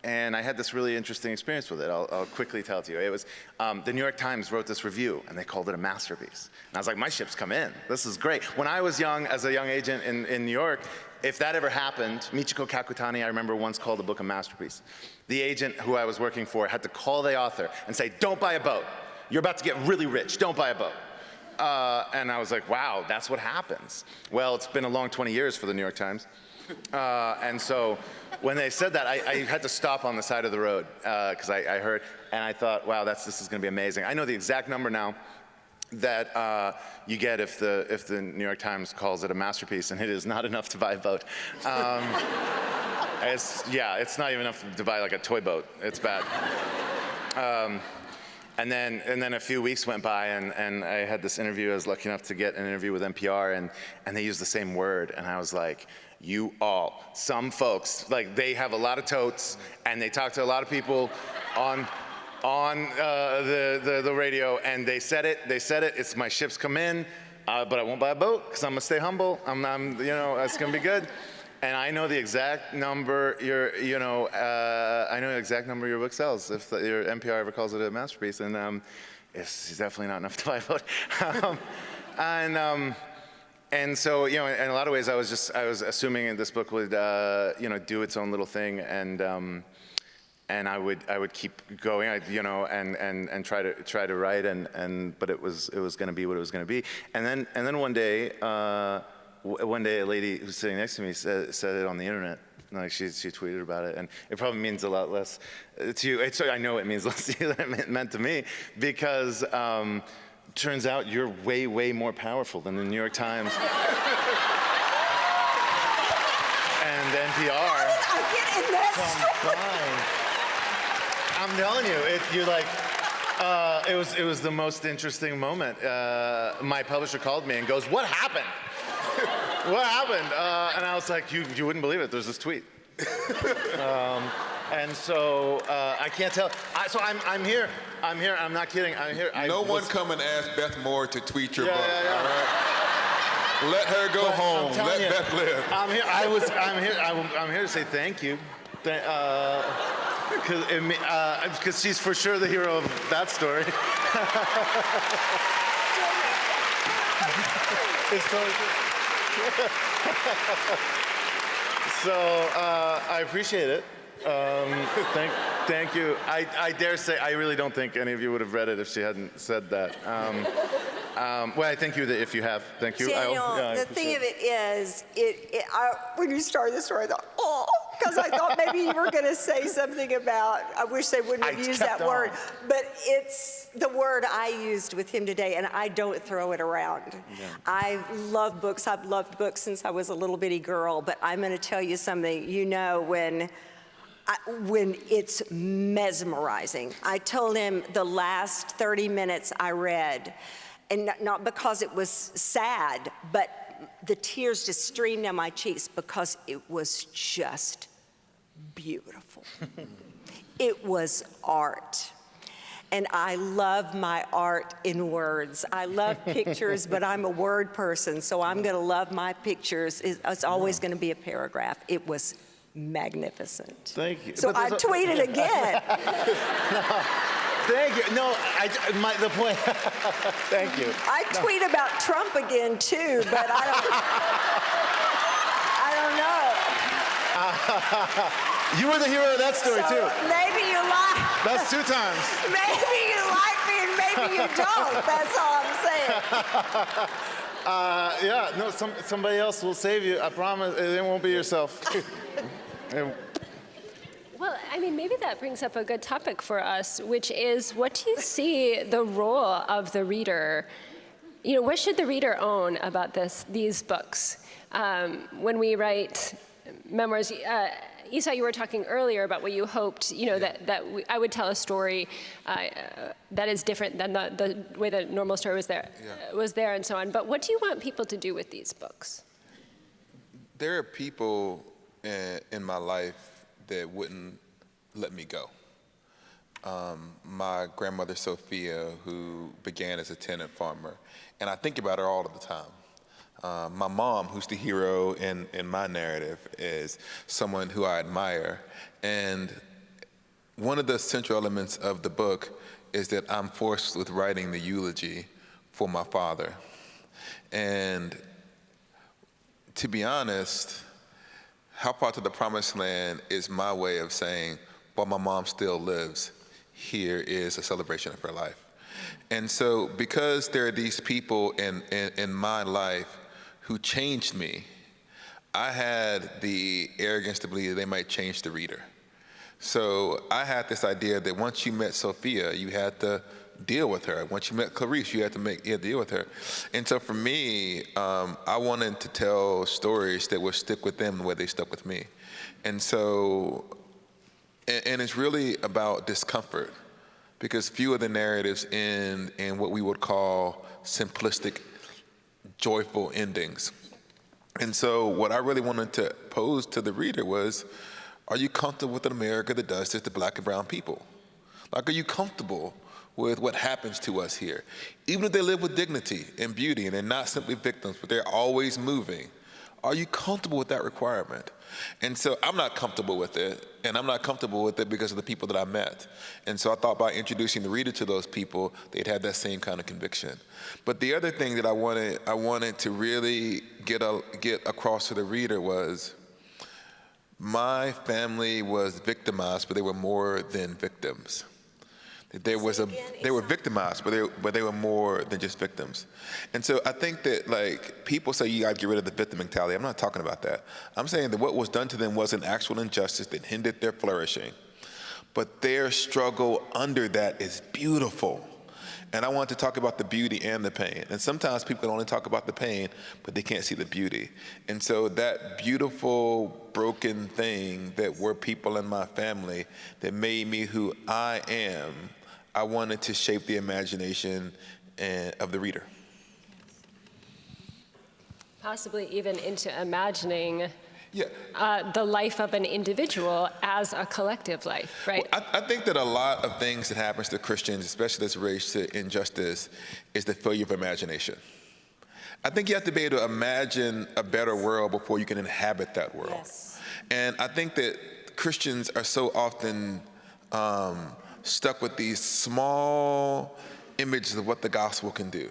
And I had this really interesting experience with it. I'll quickly tell it to you. It was, the New York Times wrote this review, and they called it a masterpiece. And I was like, my ship's come in. This is great. When I was young, as a young agent in New York, if that ever happened, Michiko Kakutani, I remember once called a book a masterpiece. The agent who I was working for had to call the author and say, don't buy a boat. You're about to get really rich. Don't buy a boat. And I was like, wow, that's what happens. Well, it's been a long 20 years for the New York Times. And so when they said that, I had to stop on the side of the road because I heard, and I thought, wow, this is going to be amazing. I know the exact number now that you get if the New York Times calls it a masterpiece, and it is not enough to buy a boat. It's not even enough to buy like a toy boat. It's bad. And then a few weeks went by, and I had this interview. I was lucky enough to get an interview with NPR, and they used the same word, and I was like, some folks, like they have a lot of totes, and they talk to a lot of people on the radio, and they said it. It's my ship's come in, but I won't buy a boat because I'm gonna stay humble. It's gonna be good. And I know the exact number your book sells if your NPR ever calls it a masterpiece, and it's definitely not enough to buy a boat. And so, in a lot of ways, I was assuming that this book would, do its own little thing, and I would keep going, and try to write, but it was going to be what it was going to be. And then one day, a lady who's sitting next to me said it on the internet. Like she tweeted about it, and it probably means a lot less to you. I know it means less to you than it meant to me, because. Turns out you're way, way more powerful than the New York Times and NPR. Combined. I'm telling you, it was the most interesting moment. My publisher called me and goes, "What happened? What happened?" And I was like, "You wouldn't believe it. There's this tweet." And so I can't tell. So I'm here. I'm not kidding. I'm here. No one come and ask Beth Moore to tweet your book. Yeah. All right? Let her go home. Let Beth live. I'm here. I'm here to say thank you, because she's for sure the hero of that story. It's totally true. So I appreciate it. Thank you. I dare say I really don't think any of you would have read it if she hadn't said that. Well, I thank you if you have. Thank you. Daniel, the thing of it is, when you started the story, I thought, because I thought maybe you were going to say something about, I wish they wouldn't have used that word, but it's the word I used with him today, and I don't throw it around. Yeah. I love books. I've loved books since I was a little bitty girl, but I'm going to tell you something. When it's mesmerizing. I told him the last 30 minutes I read, and not because it was sad, but the tears just streamed down my cheeks because it was just beautiful. It was art. And I love my art in words. I love pictures, but I'm a word person, so I'm going to love my pictures. It's always going to be a paragraph. It was magnificent. Thank you. So But I there's a- tweeted again. Thank you. No, the point. Thank you. I tweet about Trump again too, but I don't know. You were the hero of that story So too. maybe you like. That's 2 times. Maybe you like me and maybe you don't. That's all I'm saying. Yeah. No. Somebody else will save you. I promise. It won't be yourself. Well, I mean, maybe that brings up a good topic for us, which is, what do you see the role of the reader? You know, what should the reader own about these books? When we write memoirs, Esau, you were talking earlier about what you hoped, you know, I would tell a story that is different than the way the normal story was there and so on. But what do you want people to do with these books? There are people in my life that wouldn't let me go. My grandmother Sophia, who began as a tenant farmer, and I think about her all of the time. My mom, who's the hero in my narrative, is someone who I admire. And one of the central elements of the book is that I'm forced with writing the eulogy for my father. And to be honest, How Far to the Promised Land is my way of saying, while my mom still lives, here is a celebration of her life. And so because there are these people in my life who changed me, I had the arrogance to believe that they might change the reader. So I had this idea that once you met Sophia, you had to deal with her. Once you met Clarice, you had to deal with her. And so for me, I wanted to tell stories that would stick with them the way they stuck with me. And so, and it's really about discomfort, because few of the narratives end in what we would call simplistic, joyful endings. And so what I really wanted to pose to the reader was, are you comfortable with an America that does this to Black and brown people? Like, are you comfortable with what happens to us here? Even if they live with dignity and beauty and they're not simply victims, but they're always moving, are you comfortable with that requirement? And so I'm not comfortable with it, and I'm not comfortable with it because of the people that I met. And so I thought by introducing the reader to those people, they'd have that same kind of conviction. But the other thing that I wanted to really get across to the reader was, my family was victimized, but they were more than victims. They were victimized, but they were more than just victims. And so I think that, like, people say you got to get rid of the victim mentality. I'm not talking about that. I'm saying that what was done to them was an actual injustice that hindered their flourishing. But their struggle under that is beautiful. And I want to talk about the beauty and the pain. And sometimes people can only talk about the pain, but they can't see the beauty. And so that beautiful, broken thing that were people in my family that made me who I am, I wanted to shape the imagination of the reader. Possibly even into imagining the life of an individual as a collective life, right? Well, I think that a lot of things that happens to Christians, especially as it relates to injustice, is the failure of imagination. I think you have to be able to imagine a better world before you can inhabit that world. Yes. And I think that Christians are so often stuck with these small images of what the gospel can do,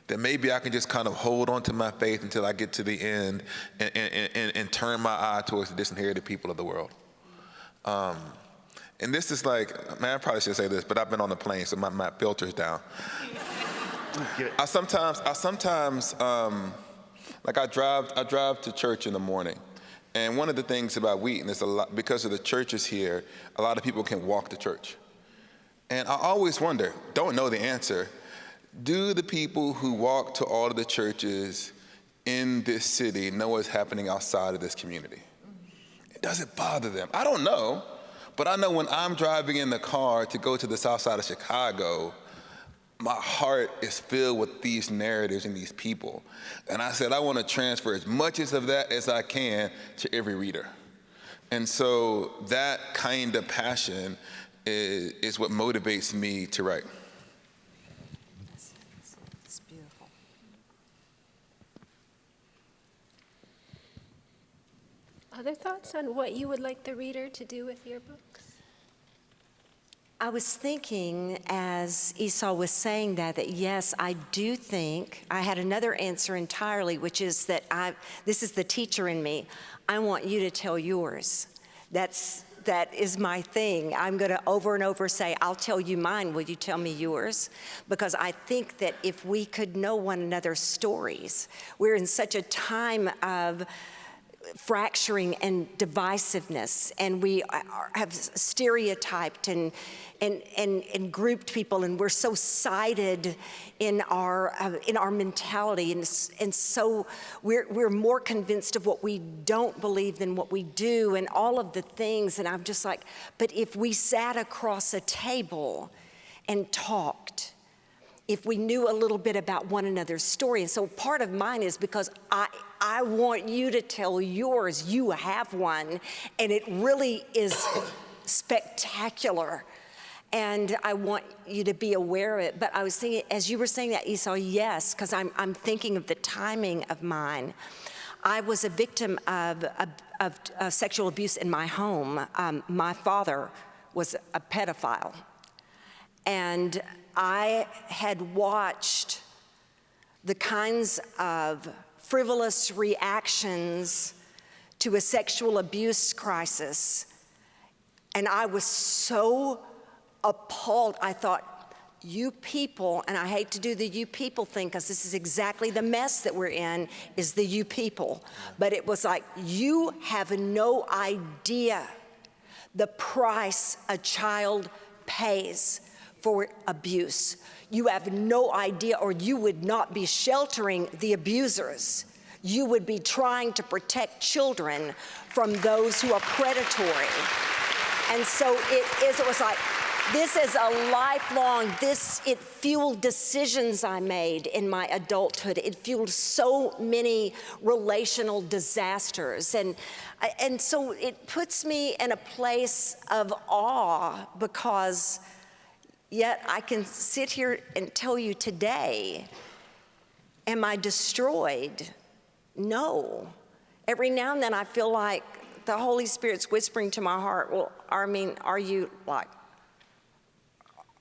that maybe I can just kind of hold on to my faith until I get to the end and turn my eye towards the disinherited people of the world. And this is like, man, I probably should say this, but I've been on the plane, so my filter's down. I sometimes, like I drive to church in the morning. And one of the things about Wheaton is because of the churches here, a lot of people can walk to church. And I always wonder, don't know the answer, do the people who walk to all of the churches in this city know what's happening outside of this community? Does it bother them? I don't know, but I know when I'm driving in the car to go to the south side of Chicago, my heart is filled with these narratives and these people. And I said, I want to transfer as much of that as I can to every reader. And so that kind of passion is what motivates me to write. It's beautiful. other thoughts on what you would like the reader to do with your books? I was thinking as Esau was saying that yes, I do think, I had another answer entirely, which is that this is the teacher in me. I want you to tell yours. That is my thing. I'm going to over and over say, I'll tell you mine, will you tell me yours? Because I think that if we could know one another's stories, we're in such a time of fracturing and divisiveness, and we have stereotyped and grouped people, and we're so sided in our mentality, and so we're more convinced of what we don't believe than what we do, and all of the things. And I'm just like, but if we sat across a table and talked, if we knew a little bit about one another's story. And so part of mine is because I want you to tell yours. You have one, and it really is spectacular. And I want you to be aware of it. But I was thinking, as you were saying that, Esau, yes, because I'm thinking of the timing of mine. I was a victim of sexual abuse in my home. My father was a pedophile. And I had watched the kinds of frivolous reactions to a sexual abuse crisis, and I was so appalled. I thought, you people, and I hate to do the you people thing because this is exactly the mess that we're in, is the you people. But it was like, you have no idea the price a child pays for abuse. You have no idea, or you would not be sheltering the abusers. You would be trying to protect children from those who are predatory. And so it was like, this is a lifelong, it fueled decisions I made in my adulthood. It fueled so many relational disasters. And so it puts me in a place of awe, because yet I can sit here and tell you today, am I destroyed? No. Every now and then I feel like the Holy Spirit's whispering to my heart, well, Armin, are you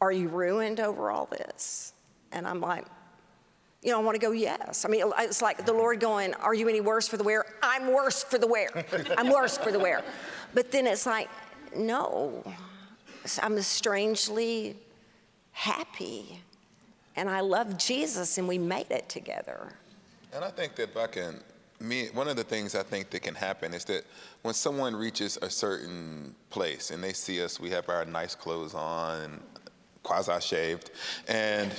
ruined over all this? And I'm like, I want to go, yes. I mean, it's like the Lord going, are you any worse for the wear? I'm worse for the wear. I'm worse for the wear. But then it's like, no, I'm strangely happy, and I love Jesus, and we made it together. And I think that one of the things I think that can happen is that when someone reaches a certain place and they see us, we have our nice clothes on and quasi-shaved, and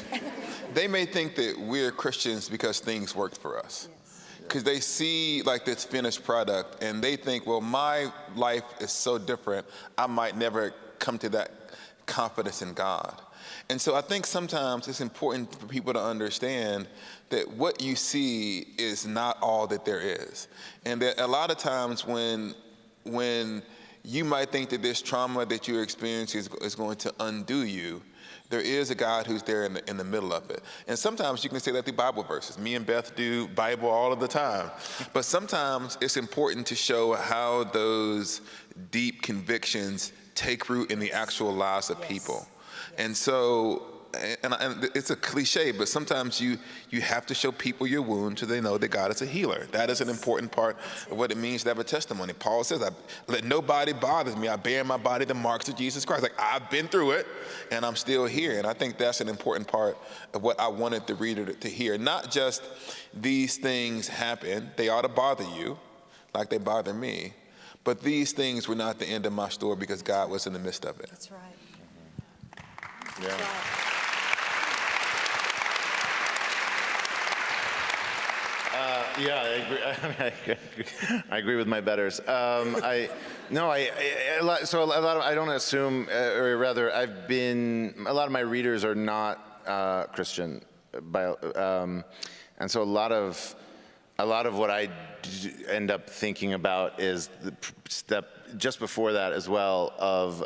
they may think that we're Christians because things worked for us. Because they see like this finished product, and they think, well, my life is so different, I might never come to that confidence in God. And so I think sometimes it's important for people to understand that what you see is not all that there is. And that a lot of times when you might think that this trauma that you're experiencing is going to undo you, there is a God who's there in the middle of it. And sometimes you can say that through Bible verses. Me and Beth do Bible all of the time. But sometimes it's important to show how those deep convictions take root in the actual lives of people. And so, and it's a cliche, but sometimes you have to show people your wound so they know that God is a healer. That is an important part of what it means to have a testimony. Paul says, let nobody bother me. I bear in my body the marks of Jesus Christ. Like, I've been through it, and I'm still here. And I think that's an important part of what I wanted the reader to hear. Not just these things happen. They ought to bother you, like they bother me. But these things were not the end of my story because God was in the midst of it. That's right. Yeah. Yeah, I agree. I agree with my betters. I don't assume, or rather, a lot of my readers are not Christian, and so a lot of a lot of what I end up thinking about is the step just before that as well of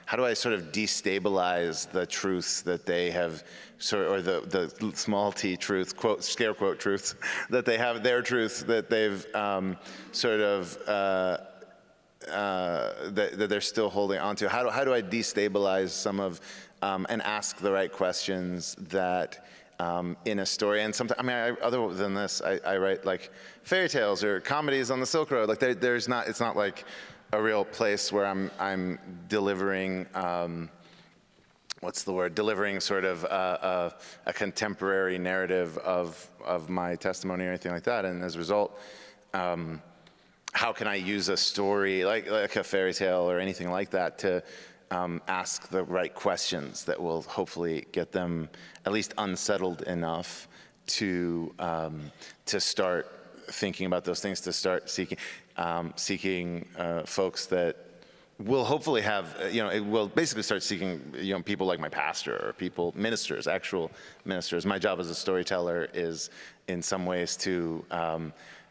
how do I sort of destabilize the truths that they have, or the small t truth, quote, scare quote truths that they have, their truths that they've that they're still holding on to. How do I destabilize some of and ask the right questions that in a story? And sometimes, I mean, other than this, I write like fairy tales or comedies on the Silk Road. Like it's not like a real place where I'm delivering, delivering sort of a contemporary narrative of my testimony or anything like that. And as a result, how can I use a story like a fairy tale or anything like that to ask the right questions that will hopefully get them at least unsettled enough to start thinking about those things, to start seeking folks that will hopefully have, it will basically start seeking, people like my pastor or ministers, actual ministers. My job as a storyteller is in some ways to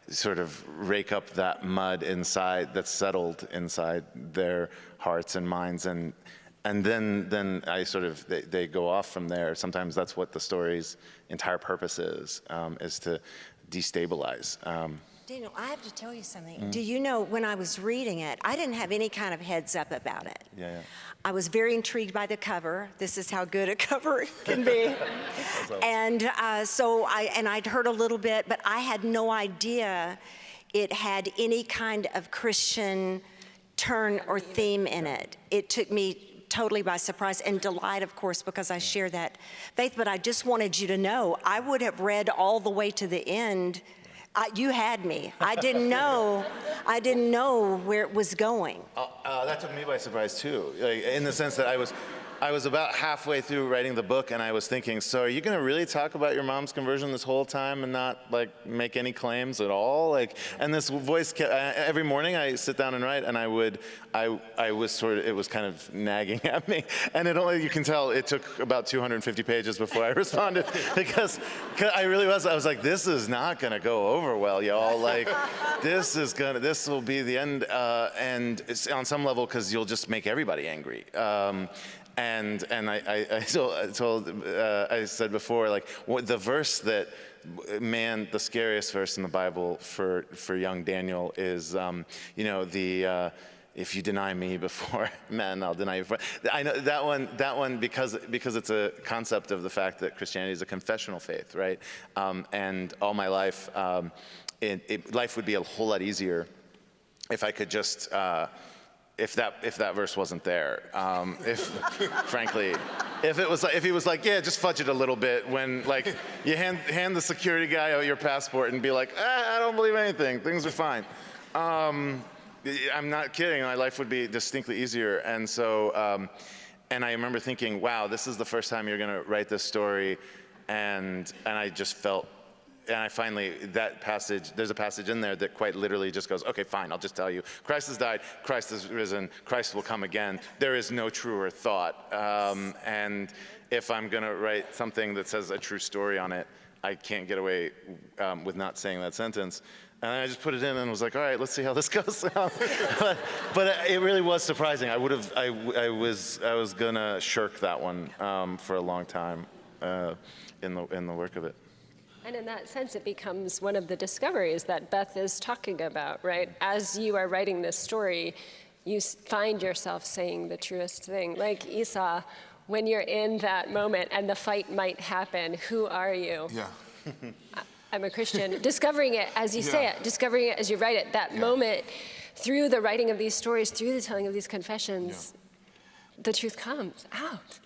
sort of rake up that mud inside, that's settled inside their hearts and minds, and then I sort of, they go off from there. Sometimes that's what the story's entire purpose is to destabilize. Daniel, I have to tell you something. Do you know, when I was reading it, I didn't have any kind of heads up about it. Yeah. I was very intrigued by the cover. This is how good a cover can be. And I'd heard a little bit, but I had no idea it had any kind of Christian turn or theme in it. It took me totally by surprise, and delight, of course, because I share that faith. But I just wanted you to know, I would have read all the way to the end. You had me. I didn't know where it was going. That took me by surprise too, in the sense that I was about halfway through writing the book, and I was thinking, so are you going to really talk about your mom's conversion this whole time and not make any claims at all? And this voice kept, every morning I sit down and write, and it was kind of nagging at me, and you can tell it took about 250 pages before I responded, because I was like, this is not going to go over well, y'all. This will be the end, and it's on some level because you'll just make everybody angry. And I said before, the verse that, the scariest verse in the Bible for young Daniel is, if you deny me before men, I'll deny you before. I know that one because it's a concept of the fact that Christianity is a confessional faith, right? And all my life, life would be a whole lot easier if I could just. If that verse wasn't there, frankly, if he was like, yeah, just fudge it a little bit when you hand the security guy out your passport and be like, I don't believe anything, things are fine. I'm not kidding. My life would be distinctly easier. And so, and I remember thinking, wow, this is the first time you're going to write this story, and I just felt. And I finally, there's a passage in there that quite literally just goes, okay, fine, I'll just tell you. Christ has died, Christ has risen, Christ will come again. There is no truer thought. And if I'm going to write something that says a true story on it, I can't get away with not saying that sentence. And I just put it in and was like, all right, let's see how this goes. but it really was surprising. I was going to shirk that one for a long time in the work of it. And in that sense, it becomes one of the discoveries that Beth is talking about, right? As you are writing this story, you find yourself saying the truest thing. Like Esau, when you're in that moment and the fight might happen, who are you? Yeah. I'm a Christian. Discovering it as you say it, discovering it as you write it, that moment, through the writing of these stories, through the telling of these confessions, the truth comes out.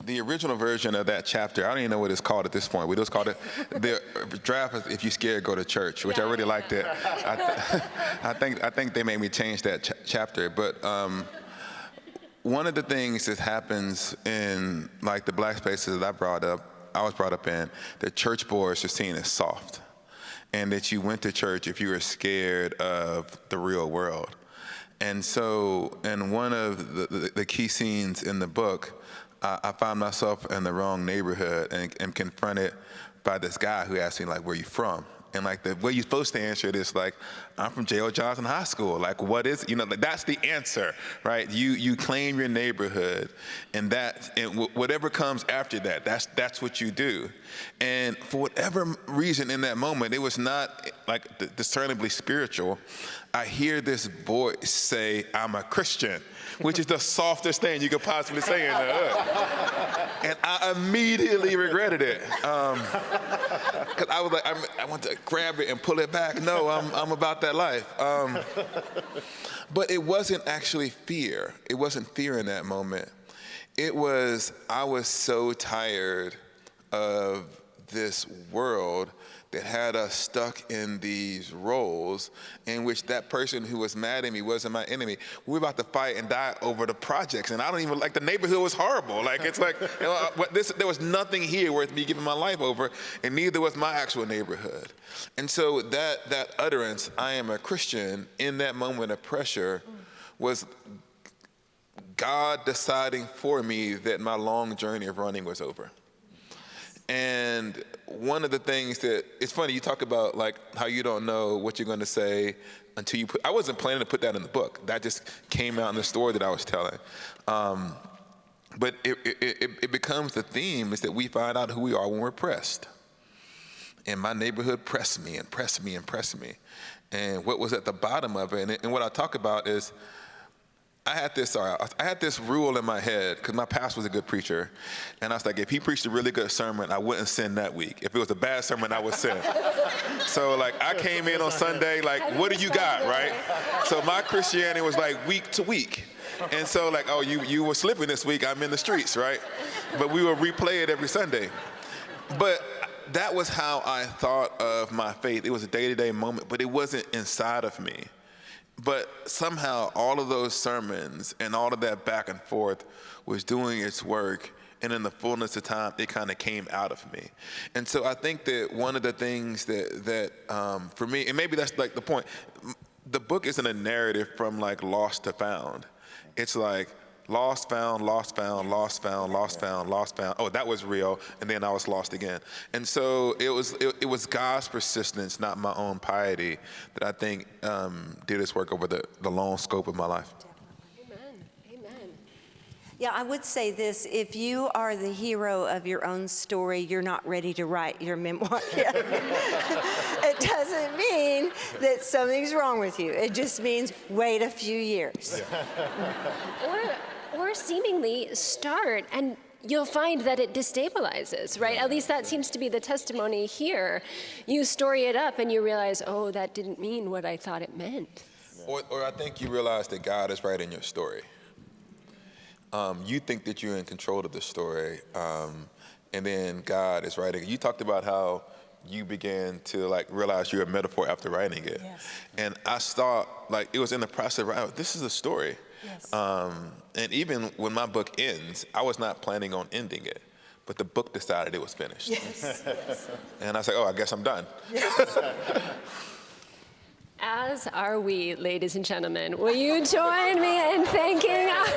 The original version of that chapter, I don't even know what it's called at this point. We just called it the draft. If you're scared, go to church, which I really liked it. I think they made me change that chapter. But one of the things that happens in the black spaces that I was brought up in, the church boards are seen as soft, and that you went to church if you were scared of the real world. And so, in one of the key scenes in the book, I found myself in the wrong neighborhood and confronted by this guy who asked me, where you from? And like the way you're supposed to answer it is like, I'm from J.O. Johnson High School. Like, what is, like, that's the answer, right? You claim your neighborhood, and whatever comes after that, that's what you do. And for whatever reason in that moment, it was not like discernibly spiritual. I hear this voice say, I'm a Christian, which is the softest thing you could possibly say in the hood. And I immediately regretted it. Because I was like, I want to grab it and pull it back. No, I'm about that life. But it wasn't actually fear. It wasn't fear in that moment. I was so tired of this world that had us stuck in these roles in which that person who was mad at me wasn't my enemy. We were about to fight and die over the projects, and I don't even, like, the neighborhood was horrible. Like, it's like, there was nothing here worth me giving my life over, and neither was my actual neighborhood. And so that utterance, I am a Christian, in that moment of pressure, was God deciding for me that my long journey of running was over. And one of the things that, it's funny, you talk about like how you don't know what you're going to say until I wasn't planning to put that in the book. That just came out in the story that I was telling. But it becomes the theme, is that we find out who we are when we're pressed. And my neighborhood pressed me and pressed me and pressed me. And what was at the bottom of it, and what I talk about is, I had this rule in my head, because my pastor was a good preacher, and I was like, if he preached a really good sermon, I wouldn't sin that week. If it was a bad sermon, I would sin. So like, I came in on Sunday like, what do you got, right? So my Christianity was like week to week. And so like, oh, you were slipping this week, I'm in the streets, right? But we would replay it every Sunday. But that was how I thought of my faith. It was a day-to-day moment, but it wasn't inside of me. But somehow all of those sermons and all of that back and forth was doing its work, and in the fullness of time, it kind of came out of me. And so I think that one of the things that for me, and maybe that's like the point, the book isn't a narrative from like lost to found. It's like lost, found, lost, found, lost, found, lost, found, lost, found. Oh, that was real, and then I was lost again. And so it was God's persistence, not my own piety, that I think did its work over the long scope of my life. Amen. Yeah, I would say this: if you are the hero of your own story, you're not ready to write your memoir yet. It doesn't mean that something's wrong with you. It just means wait a few years. Or seemingly start, and you'll find that it destabilizes, right? At least that seems to be the testimony here. You story it up and you realize, oh, that didn't mean what I thought it meant. Or I think you realize that God is writing your story. You think that you're in control of the story, and then God is writing. You talked about how you began to like realize you're a metaphor after writing it. Yes. And I thought, like, it was in the process of writing, this is a story. Yes. And even when my book ends, I was not planning on ending it, but the book decided it was finished. Yes. And I was like, oh, I guess I'm done. Yes. As are we, ladies and gentlemen. Will you join me in thanking our